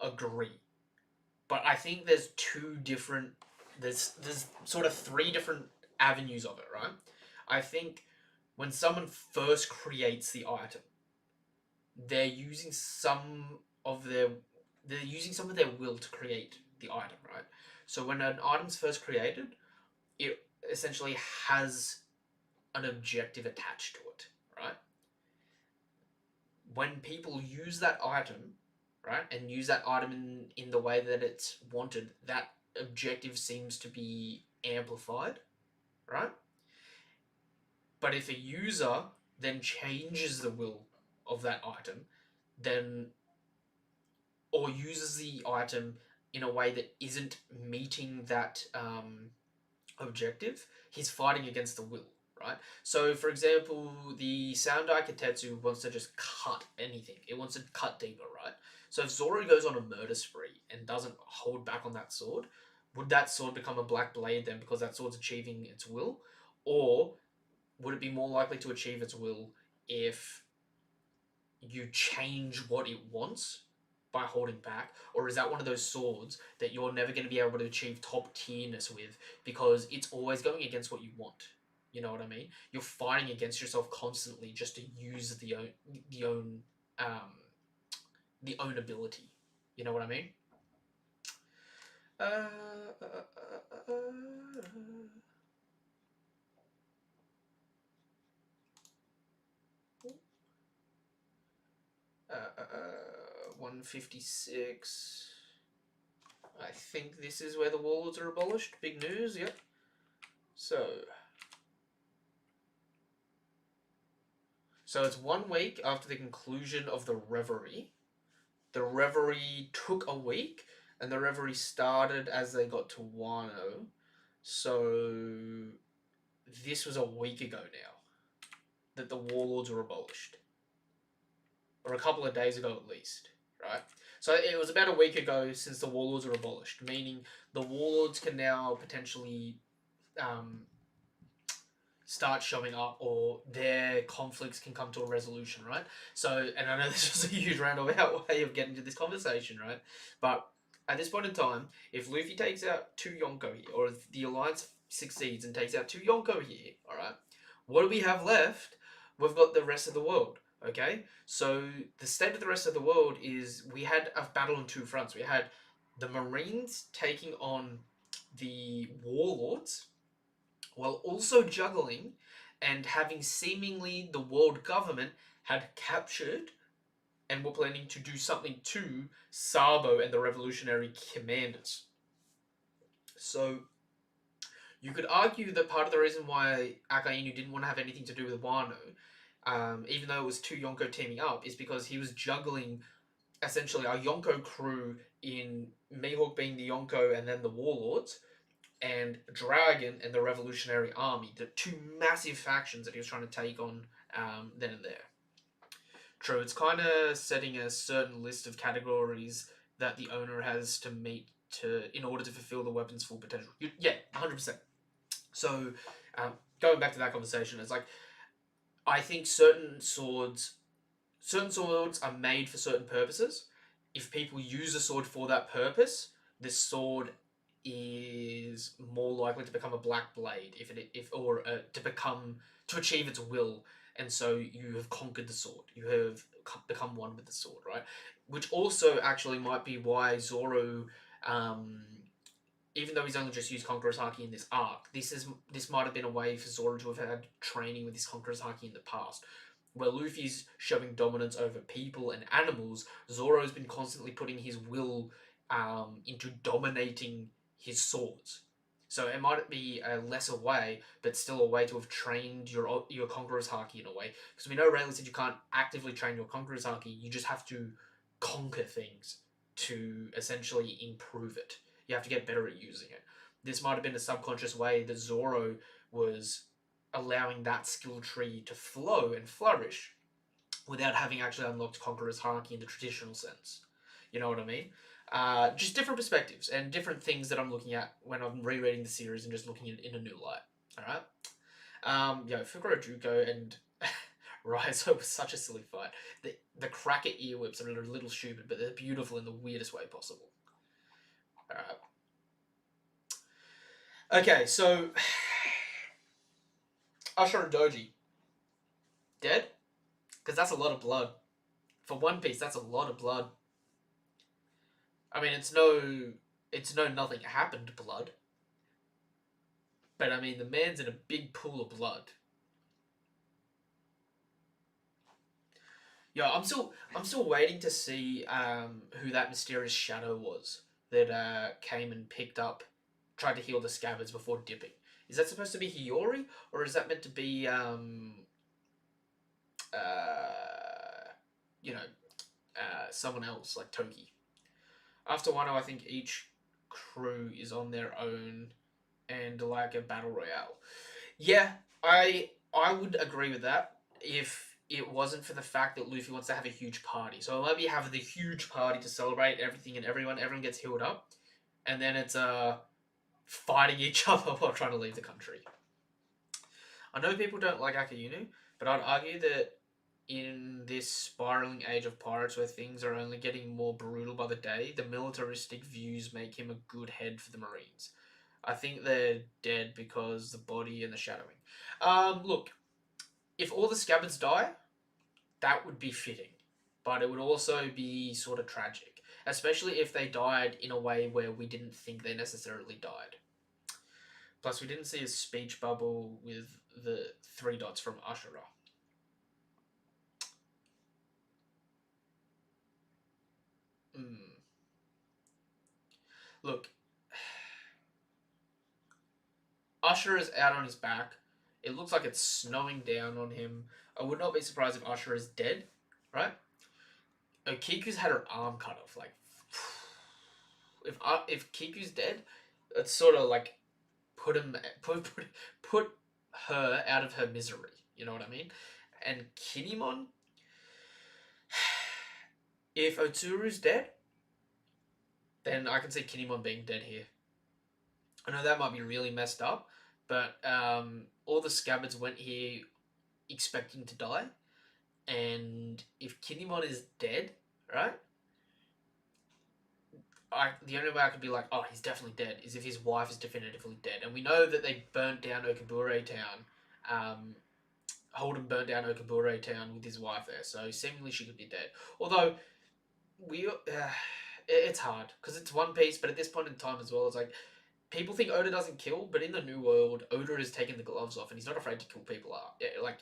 agree. But I think there's there's sort of three different avenues of it, right? I think when someone first creates the item, they're using some of their will to create the item, right? So when an item's first created, essentially has an objective attached to it, right? When people use that item, right, and use that item in the way that it's wanted, that objective seems to be amplified, right? But if a user then changes the will of that item, then or uses the item in a way that isn't meeting that objective, he's fighting against the will, right? So, for example, the Soundai Katetsu wants to just cut anything. It wants to cut deeper, right? So if Zoro goes on a murder spree and doesn't hold back on that sword, would that sword become a black blade then because that sword's achieving its will? Or would it be more likely to achieve its will if you change what it wants by holding back? Or is that one of those swords that you're never going to be able to achieve top tierness with because it's always going against what you want? You know what I mean? You're fighting against yourself constantly just to use um, the own ability. You know what I mean? Uh, uh, uh, uh, uh, 156. I think this is where the Warlords are abolished. Big news, yep. So it's 1 week after the conclusion of the Reverie. The Reverie took a week, and the Reverie started as they got to Wano. So this was a week ago now that the Warlords were abolished. Or a couple of days ago at least, right? So it was about a week ago since the Warlords were abolished, meaning the Warlords can now potentially start showing up, or their conflicts can come to a resolution, right? So, and I know this was a huge roundabout way of getting to this conversation, right? But at this point in time, if Luffy takes out 2 Yonko here, or if the Alliance succeeds and takes out 2 Yonko here, alright, what do we have left? We've got the rest of the world, okay? So, the state of the rest of the world is we had a battle on 2 fronts. We had the Marines taking on the Warlords, while also juggling and having seemingly the world government had captured and were planning to do something to Sabo and the revolutionary commanders. So you could argue that part of the reason why Akainu didn't want to have anything to do with Wano, even though it was 2 Yonko teaming up, is because he was juggling essentially a Yonko crew in Mihawk being the Yonko and then the Warlords, and Dragon and the Revolutionary Army, the 2 massive factions that he was trying to take on then and there. True, it's kind of setting a certain list of categories that the owner has to meet in order to fulfill the weapon's full potential. Yeah, 100%. So, going back to that conversation, it's like, I think certain swords are made for certain purposes. If people use a sword for that purpose, this sword is more likely to become a black blade to achieve its will, and so you have conquered the sword. You have become one with the sword, right? Which also actually might be why Zoro, even though he's only just used Conqueror's Haki in this arc, this might have been a way for Zoro to have had training with his Conqueror's Haki in the past. Where Luffy's showing dominance over people and animals, Zoro's been constantly putting his will into dominating his swords. So it might be a lesser way, but still a way to have trained your Conqueror's Haki in a way. Because we know Rayleigh said you can't actively train your Conqueror's Haki, you just have to conquer things to essentially improve it. You have to get better at using it. This might have been a subconscious way that Zoro was allowing that skill tree to flow and flourish without having actually unlocked Conqueror's Haki in the traditional sense. You know what I mean? Just different perspectives and different things that I'm looking at when I'm rereading the series and just looking at it in a new light. Alright? Fukuro Juko and Raizo was such a silly fight. The cracker ear whips are a little stupid, but they're beautiful in the weirdest way possible. Alright. Okay, so Usher and Doji. Dead? Because that's a lot of blood. For One Piece, that's a lot of blood. I mean, it's no nothing happened blood. But I mean, the man's in a big pool of blood. Yeah, I'm still waiting to see who that mysterious shadow was that came and picked up, tried to heal the scabbards before dipping. Is that supposed to be Hiyori, or is that meant to be you know someone else like Toki? After Wano, I think each crew is on their own and like a battle royale. Yeah, I would agree with that if it wasn't for the fact that Luffy wants to have a huge party. So maybe have the huge party to celebrate everything and everyone gets healed up, and then it's fighting each other while trying to leave the country. I know people don't like Akayunu, but I'd argue that in this spiraling age of pirates where things are only getting more brutal by the day, the militaristic views make him a good head for the Marines. I think they're dead because the body and the shadowing. Look, if all the scabbards die, that would be fitting, but it would also be sort of tragic, especially if they died in a way where we didn't think they necessarily died. Plus, we didn't see a speech bubble with the three dots from Ashura. Mm. Look, Usher is out on his back. It looks like it's snowing down on him. I would not be surprised if Usher is dead, right? Kiku's had her arm cut off. Like, if Kiku's dead, it's sort of like put him put her out of her misery. You know what I mean? And Kinemon, if Otsuru's dead, then I can see Kinemon being dead here. I know that might be really messed up, but all the scabbards went here expecting to die, and if Kinemon is dead, right? The only way I could be like, oh, he's definitely dead, is if his wife is definitively dead, and we know that they burnt down Okabure Town. Holden burnt down Okabure Town with his wife there, so seemingly she could be dead. Although it's hard because it's One Piece, but at this point in time as well, it's like people think Oda doesn't kill, but in the New World, Oda has taken the gloves off and he's not afraid to kill people. Like,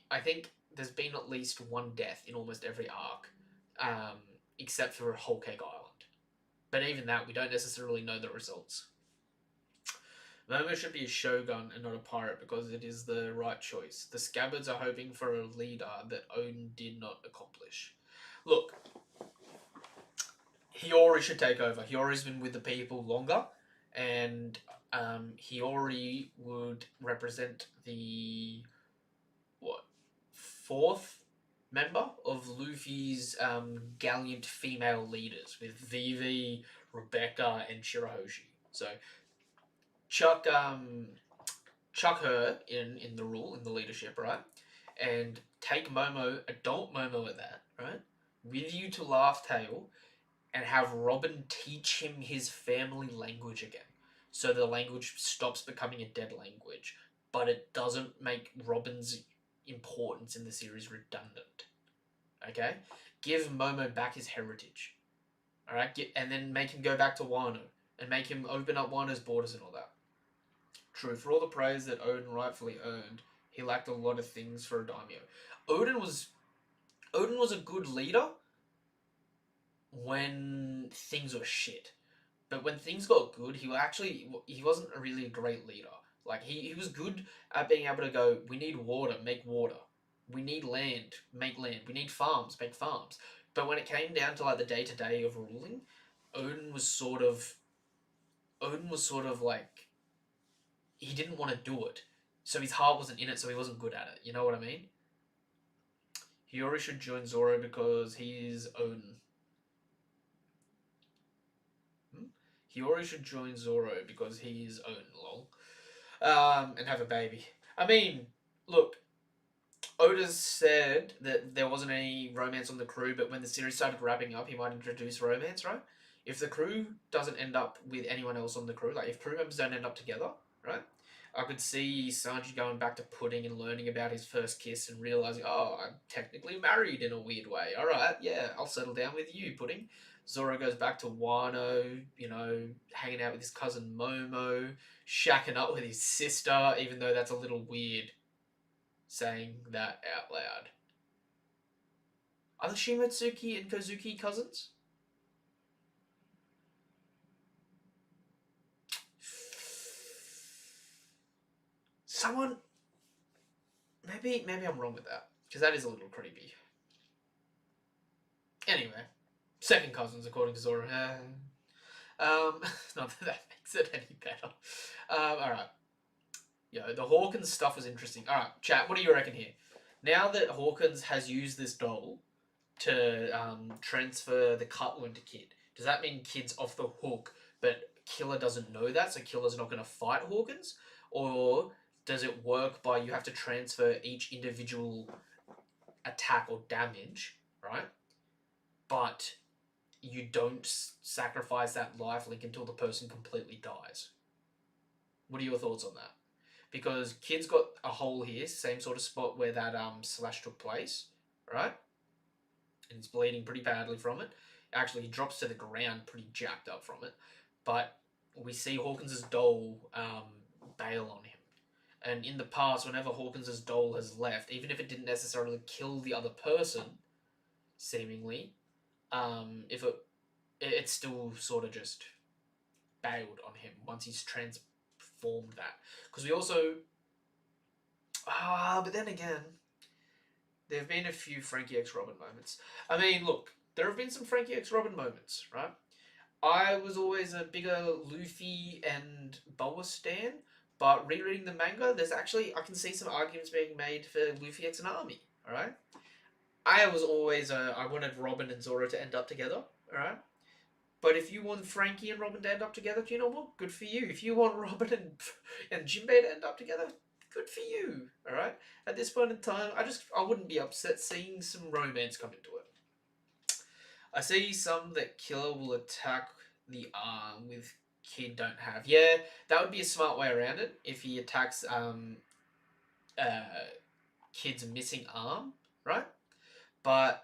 I think there's been at least one death in almost every arc, except for Whole Cake Island. But even that, we don't necessarily know the results. Momo should be a shogun and not a pirate because it is the right choice. The scabbards are hoping for a leader that Odin did not accomplish. Look, Hiyori should take over. Hiyori's been with the people longer, and Hiyori would represent the fourth member of Luffy's gallant female leaders with Vivi, Rebecca, and Shirahoshi. So chuck her in the rule, in the leadership, right? And take Momo, adult Momo at that, right? With you to Laugh Tale, and have Robin teach him his family language again. So the language stops becoming a dead language, but it doesn't make Robin's importance in the series redundant. Okay? Give Momo back his heritage. Alright? And then make him go back to Wano. And make him open up Wano's borders and all that. True, for all the praise that Odin rightfully earned, he lacked a lot of things for a daimyo. Odin was a good leader when things were shit. But when things got good, he wasn't really a great leader. Like he was good at being able to go, we need water, make water. We need land, make land. We need farms, make farms. But when it came down to like the day-to-day of ruling, Odin was sort of like he didn't want to do it. So his heart wasn't in it, so he wasn't good at it. You know what I mean? Hiyori should join Zoro because he's Odin. Hiyori should join Zoro because he's Odin, lol. And have a baby. I mean, look, Oda said that there wasn't any romance on the crew, but when the series started wrapping up, he might introduce romance, right? If the crew doesn't end up with anyone else on the crew, like if crew members don't end up together, right? I could see Sanji going back to Pudding and learning about his first kiss and realizing, oh, I'm technically married in a weird way. All right, yeah, I'll settle down with you, Pudding. Zoro goes back to Wano, you know, hanging out with his cousin Momo, shacking up with his sister, even though that's a little weird saying that out loud. Are the Shimotsuki and Kozuki cousins? Someone, maybe I'm wrong with that because that is a little creepy. Anyway, second cousins according to Zoro. Not that that makes it any better. All right. Yeah, the Hawkins stuff was interesting. All right, chat. What do you reckon here? Now that Hawkins has used this doll to transfer the Cutler into Kid, does that mean Kid's off the hook, but Killer doesn't know that, so Killer's not going to fight Hawkins? Or does it work by you have to transfer each individual attack or damage, right? But you don't sacrifice that life link until the person completely dies. What are your thoughts on that? Because Kid's got a hole here, same sort of spot where that slash took place, right? And he's bleeding pretty badly from it. Actually, he drops to the ground pretty jacked up from it. But we see Hawkins' doll bail on him. And in the past, whenever Hawkins' doll has left, even if it didn't necessarily kill the other person, seemingly, if it's still sort of just bailed on him once he's transformed that. Because we also... but then again, there have been a few Frankie X Robin moments. I mean, look, there have been some Frankie X Robin moments, right? I was always a bigger Luffy and Boa stan, but rereading the manga, there's actually, I can see some arguments being made for Luffy X and Army, alright? I was always, I wanted Robin and Zoro to end up together, alright? But if you want Frankie and Robin to end up together, do you know what? Good for you. If you want Robin and Jinbei to end up together, good for you. All right. At this point in time, I wouldn't be upset seeing some romance come into it. I see some that Killer will attack the arm with Kid don't have. Yeah, that would be a smart way around it if he attacks Kid's missing arm, right? But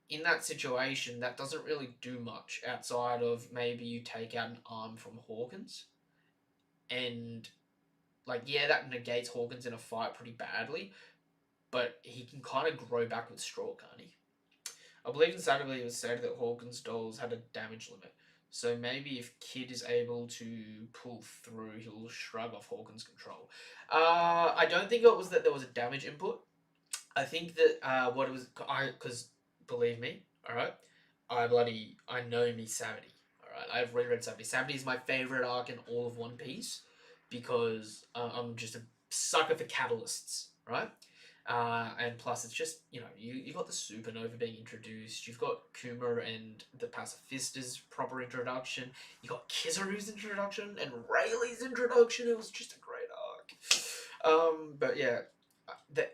in that situation, that doesn't really do much outside of maybe you take out an arm from Hawkins. And, like, yeah, that negates Hawkins in a fight pretty badly, but he can kind of grow back with straw, can't he? I believe in Saturday it was said that Hawkins' dolls had a damage limit. So maybe if Kid is able to pull through, he'll shrug off Hawkins' control. I don't think it was that there was a damage input. I think that what it was, because believe me, alright, I know me Savity, alright, I've reread Savity. Savity is my favourite arc in all of One Piece, because I'm just a sucker for catalysts, right? And plus it's just, you know, you got the Supernova being introduced, you've got Kuma and the Pacifista's proper introduction, you got Kizaru's introduction, and Rayleigh's introduction. It was just a great arc. But yeah, that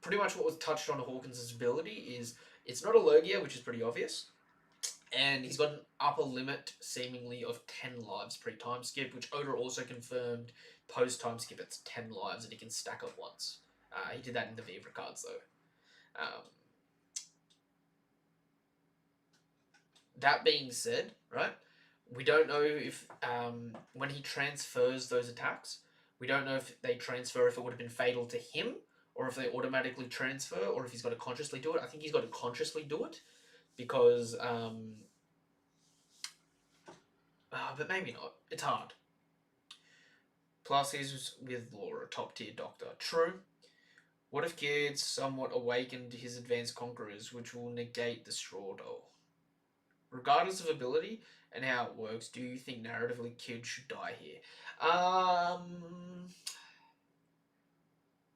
pretty much what was touched on Hawkins' ability is it's not a Logia, which is pretty obvious, and he's got an upper limit, seemingly, of 10 lives pre-time skip, which Oda also confirmed post-time skip it's 10 lives and he can stack up once. He did that in the Vivre cards, though. That being said, right, we don't know if, when he transfers those attacks, we don't know if they transfer, if it would have been fatal to him, or if they automatically transfer, or if he's got to consciously do it. I think he's got to consciously do it, because, but maybe not. It's hard. Plus, he's with Laura, top tier doctor. True. What if Kid somewhat awakened his advanced conquerors, which will negate the straw doll? Regardless of ability and how it works, do you think narratively Kid should die here?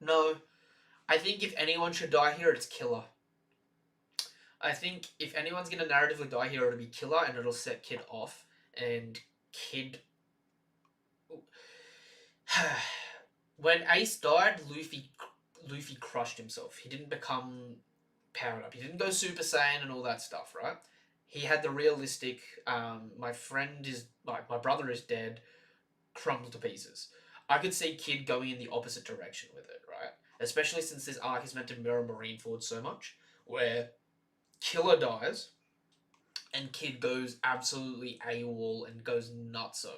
No. I think if anyone should die here, it's Killer. I think if anyone's going to narratively die here, it'll be Killer, and it'll set Kid off, and Kid... When Ace died, Luffy crushed himself. He didn't become powered up. He didn't go Super Saiyan and all that stuff, right? He had the realistic, my brother is dead, crumbled to pieces. I could see Kid going in the opposite direction with it, right? Especially since this arc is meant to mirror Marineford so much, where Killer dies, and Kid goes absolutely AWOL and goes nutso.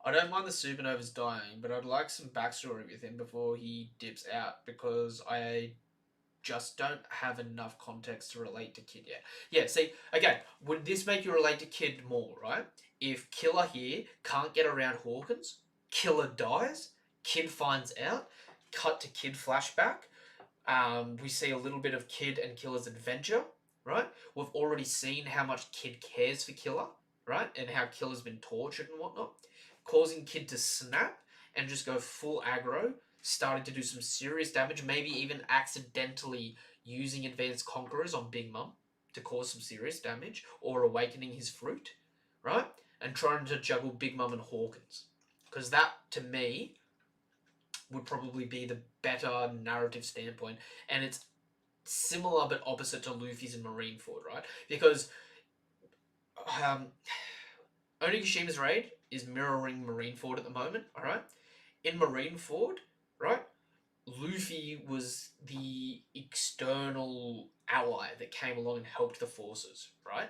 I don't mind the Supernovas dying, but I'd like some backstory with him before he dips out, because I just don't have enough context to relate to Kid yet. Yeah, see, again, would this make you relate to Kid more, right? If Killer here can't get around Hawkins, Killer dies, Kid finds out, cut to Kid flashback, we see a little bit of Kid and Killer's adventure, right? We've already seen how much Kid cares for Killer, right? And how Killer's been tortured and whatnot, causing Kid to snap and just go full aggro, starting to do some serious damage, maybe even accidentally using Advanced Conquerors on Big Mum to cause some serious damage, or awakening his fruit, right? And trying to juggle Big Mum and Hawkins. Because that, to me, would probably be the better narrative standpoint. And it's similar but opposite to Luffy's in Marineford, right? Because Onigishima's raid is mirroring Marineford at the moment, alright? In Marineford, right, Luffy was the external ally that came along and helped the forces, right?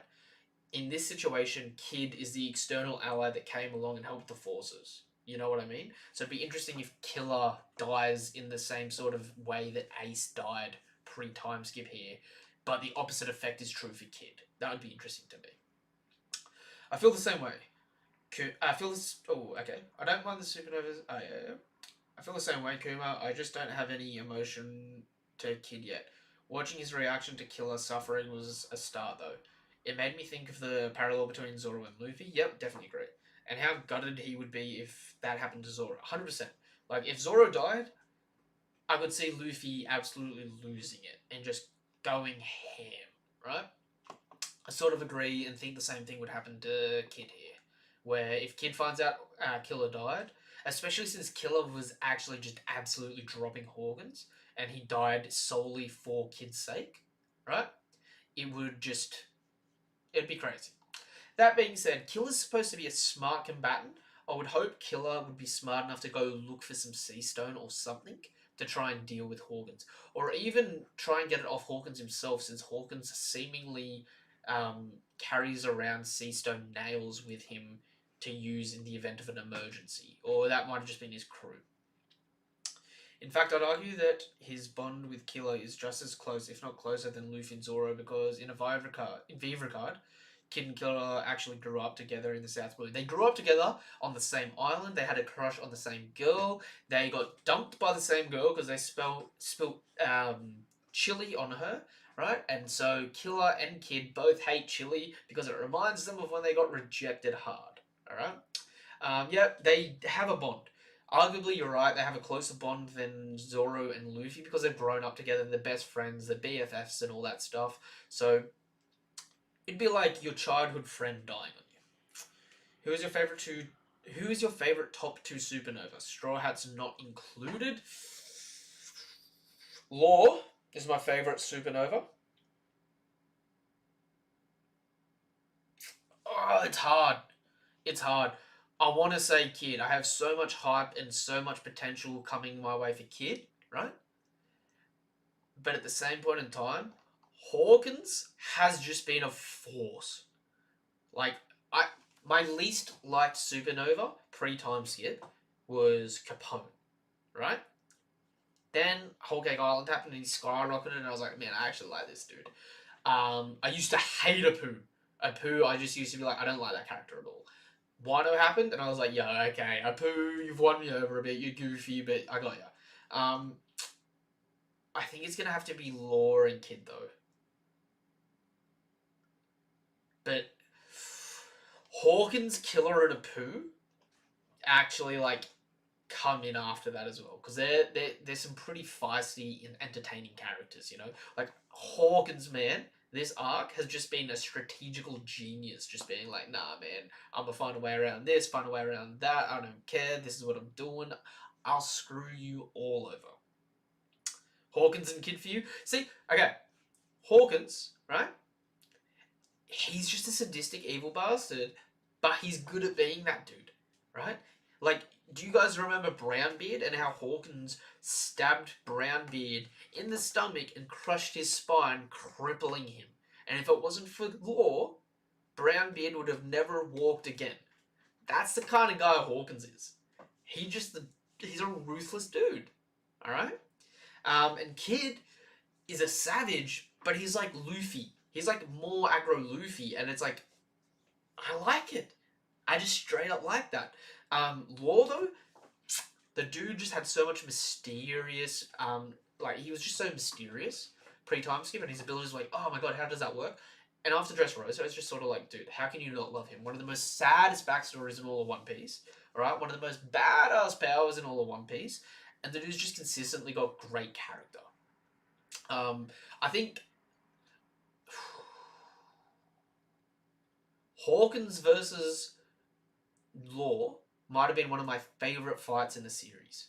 In this situation, Kid is the external ally that came along and helped the forces. You know what I mean? So it'd be interesting if Killer dies in the same sort of way that Ace died pre-time skip here, but the opposite effect is true for Kid. That would be interesting to me. I feel the same way. I feel this... Oh, okay. I don't mind the Supernovas. Oh, yeah. I feel the same way, Kuma. I just don't have any emotion to Kid yet. Watching his reaction to Killer suffering was a start, though. It made me think of the parallel between Zoro and Luffy. Yep, definitely agree. And how gutted he would be if that happened to Zoro. 100%. Like, if Zoro died, I would see Luffy absolutely losing it and just going ham, right? I sort of agree and think the same thing would happen to Kid here. Where if Kid finds out Killer died, especially since Killer was actually just absolutely dropping Hawkins, and he died solely for Kid's sake, right? It would just... It'd be crazy. That being said, Killer's supposed to be a smart combatant. I would hope Killer would be smart enough to go look for some sea stone or something to try and deal with Hawkins. Or even try and get it off Hawkins himself, since Hawkins seemingly carries around sea stone nails with him to use in the event of an emergency. Or that might have just been his crew. In fact, I'd argue that his bond with Killer is just as close, if not closer, than Luffy and Zoro, because in Vive regard, Kid and Killer actually grew up together in the South Blue. They grew up together on the same island. They had a crush on the same girl. They got dumped by the same girl because they spilled chili on her, right? And so Killer and Kid both hate chili because it reminds them of when they got rejected hard, all right? They have a bond. Arguably, you're right, they have a closer bond than Zoro and Luffy because they've grown up together, they're best friends, they're BFFs and all that stuff. So it'd be like your childhood friend dying on you. Who is your favorite top 2 Supernova? Straw Hat's not included. Law is my favorite Supernova. Oh, it's hard. It's hard. I want to say Kid. I have so much hype and so much potential coming my way for Kid, right? But at the same point in time, Hawkins has just been a force. Like, my least liked Supernova pre-time skip was Capone, right? Then Whole Cake Island happened and he skyrocketed and I was like, man, I actually like this dude. I used to hate Apu. Apu, I just used to be like, I don't like that character at all. Wano happened and I was like, yeah, okay, Apu, you've won me over a bit, you're goofy, but I got ya. I think it's going to have to be Law and Kid, though. But Hawkins, Killer, and Apu actually, like, come in after that as well. Because they're some pretty feisty and entertaining characters, you know? Like, Hawkins, man, this arc has just been a strategical genius. Just being like, nah, man, I'm going to find a way around this, find a way around that. I don't care. This is what I'm doing. I'll screw you all over. Hawkins and Kid for you. See, okay, Hawkins, right? He's just a sadistic evil bastard, but he's good at being that dude, right? Like, do you guys remember Brownbeard and how Hawkins stabbed Brownbeard in the stomach and crushed his spine, crippling him? And if it wasn't for Law, brown beard would have never walked again. That's the kind of guy Hawkins is. He's a ruthless dude. Alright? And Kid is a savage, but he's like Luffy. He's like more aggro Luffy, and it's like, I like it. I just straight up like that. Law, though, the dude just had so much mysterious, like, he was just so mysterious pre-time skip, and his abilities were like, oh my god, how does that work? And after Dressrosa, it's just sort of like, dude, how can you not love him? One of the most saddest backstories in all of One Piece, alright? One of the most badass powers in all of One Piece, and the dude's just consistently got great character. I think Hawkins versus Law might have been one of my favourite fights in the series.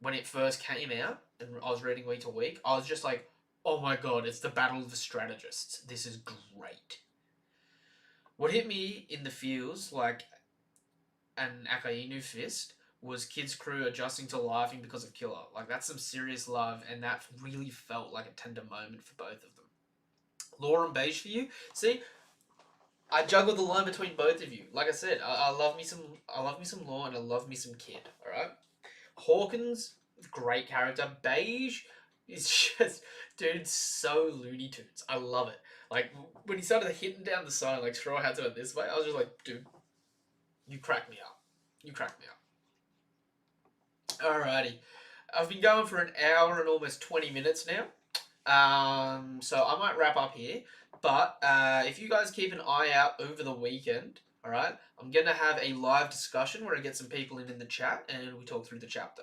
When it first came out, and I was reading week to week, I was just like, oh my god, it's the battle of the strategists. This is great. What hit me in the feels like an Akainu fist was Kid's crew adjusting to laughing because of Killer. Like, that's some serious love, and that really felt like a tender moment for both of them. Law and Beige for you? See, I juggled the line between both of you. Like I said, I love me some Law, and I love me some Kid, alright? Hawkins, great character. Beige is just, dude, so Looney Tunes. I love it. Like, when he started hitting down the side, like, Straw Hats went this way, I was just like, dude, you crack me up. You crack me up. Alrighty. I've been going for an hour and almost 20 minutes now. So I might wrap up here. But if you guys keep an eye out over the weekend, alright, I'm going to have a live discussion where I get some people in the chat and we talk through the chapter.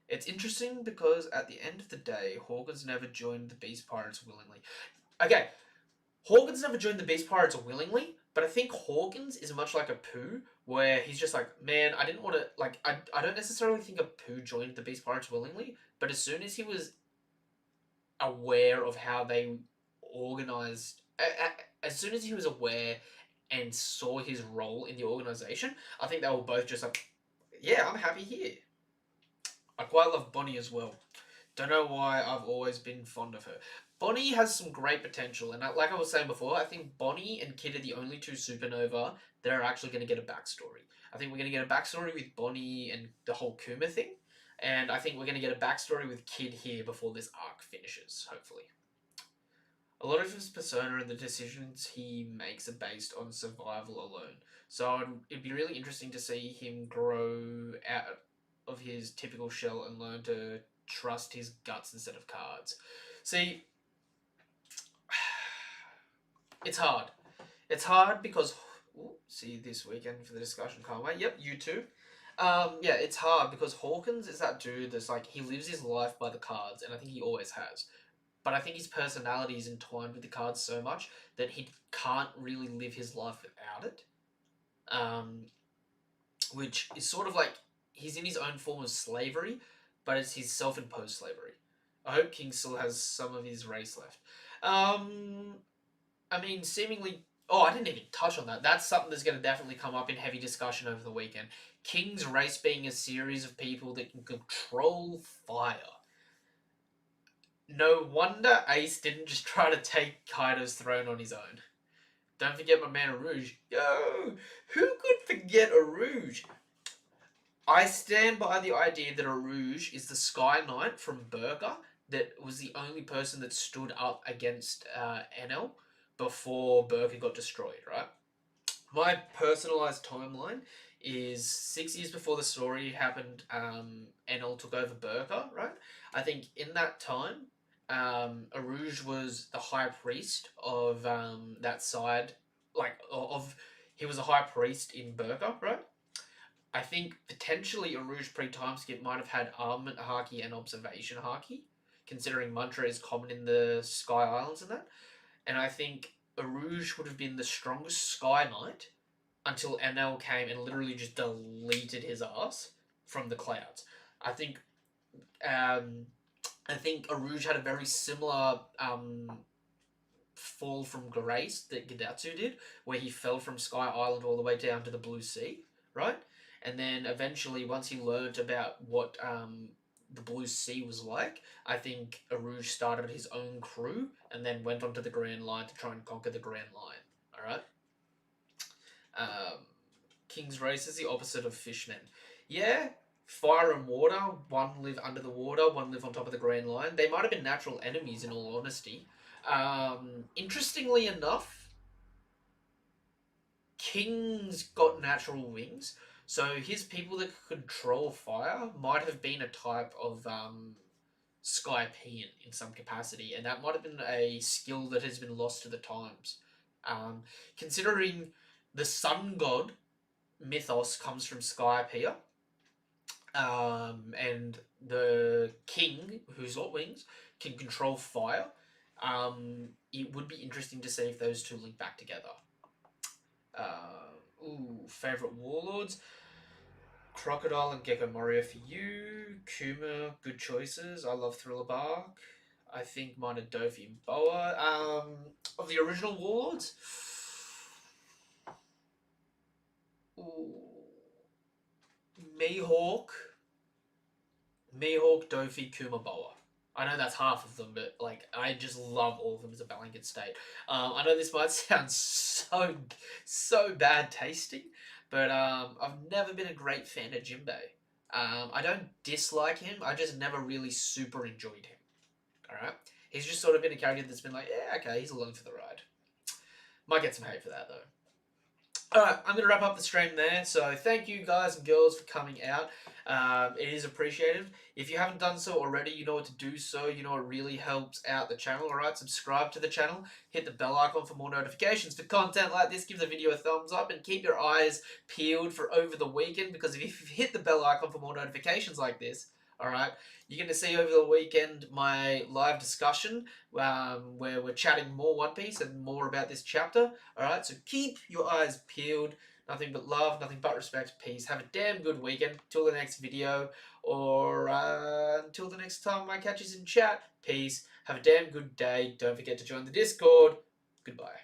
It's interesting because at the end of the day, Hawkins never joined the Beast Pirates willingly. Okay, Hawkins never joined the Beast Pirates willingly, but I think Hawkins is much like a Pooh, where he's just like, man, I didn't want to, like, I don't necessarily think a Pooh joined the Beast Pirates willingly, but as soon as he was aware of how they organized, as soon as he was aware and saw his role in the organization, I think they were both just like, yeah, I'm happy here. I quite love Bonnie as well. Don't know why I've always been fond of her. Bonnie has some great potential, and like I was saying before, I think Bonnie and Kid are the only two Supernova that are actually going to get a backstory. I think we're going to get a backstory with Bonnie and the whole Kuma thing, and I think we're going to get a backstory with Kid here before this arc finishes, hopefully. A lot of his persona and the decisions he makes are based on survival alone, so it'd be really interesting to see him grow out of his typical shell and learn to trust his guts instead of cards. See, it's hard. It's hard because, see you this weekend for the discussion, can't wait. Yep, you too. Yeah, it's hard because Hawkins is that dude that's like, he lives his life by the cards, and I think he always has. But I think his personality is entwined with the cards so much that he can't really live his life without it. Which is sort of like, he's in his own form of slavery, but it's his self-imposed slavery. I hope King still has some of his race left. I mean, seemingly... Oh, I didn't even touch on that. That's something that's going to definitely come up in heavy discussion over the weekend. King's race being a series of people that can control fire. No wonder Ace didn't just try to take Kaido's throne on his own. Don't forget my man Arouge. Yo! Who could forget Arouge? I stand by the idea that Arouge is the Sky Knight from Burger that was the only person that stood up against NL before Burger got destroyed, right? My personalized timeline is 6 years before the story happened, NL took over Burger, right? I think in that time, Arouge was the high priest of that side, he was a high priest in Burger, right? I think potentially Arouge pre-time skip might have had Armament Haki and Observation Haki, considering Mantra is common in the Sky Islands and that. And I think Arouge would have been the strongest Sky Knight until NL came and literally just deleted his ass from the clouds. I think Arouge had a very similar fall from grace that Gidatsu did, where he fell from Sky Island all the way down to the Blue Sea, right? And then eventually, once he learned about what the Blue Sea was like, I think Arouge started his own crew and then went onto the Grand Line to try and conquer the Grand Line. Alright? King's Race is the opposite of fishmen. Yeah, fire and water, one live under the water, one live on top of the Grand Line. They might have been natural enemies in all honesty. Interestingly enough, King's got natural wings, so his people that could control fire might have been a type of Skypean in some capacity, and that might have been a skill that has been lost to the times. Considering the sun god mythos comes from Skypiea, and the king, who's got wings, can control fire. It would be interesting to see if those two link back together. Favorite warlords. Crocodile and Gecko Moria for you. Kuma, good choices. I love Thriller Bark. I think mine are Dofi and Boa. Of the original warlords. Mihawk, Dofi, Kuma, Boa. I know that's half of them, but like I just love all of them as a blanket state. I know this might sound so bad tasting, but I've never been a great fan of Jinbei. I don't dislike him. I just never really super enjoyed him. All right, he's just sort of been a character that's been like, yeah, okay, he's along for the ride. Might get some hate for that though. Alright, I'm going to wrap up the stream there. So thank you guys and girls for coming out. It is appreciated. If you haven't done so already, you know what to do so. You know it really helps out the channel. Alright, subscribe to the channel. Hit the bell icon for more notifications. For content like this, give the video a thumbs up and keep your eyes peeled for over the weekend. Because if you hit the bell icon for more notifications like this, alright, you're going to see over the weekend my live discussion where we're chatting more One Piece and more about this chapter. Alright, so keep your eyes peeled. Nothing but love, nothing but respect, peace. Have a damn good weekend. Till the next video, or until the next time I catch you in chat. Peace. Have a damn good day. Don't forget to join the Discord. Goodbye.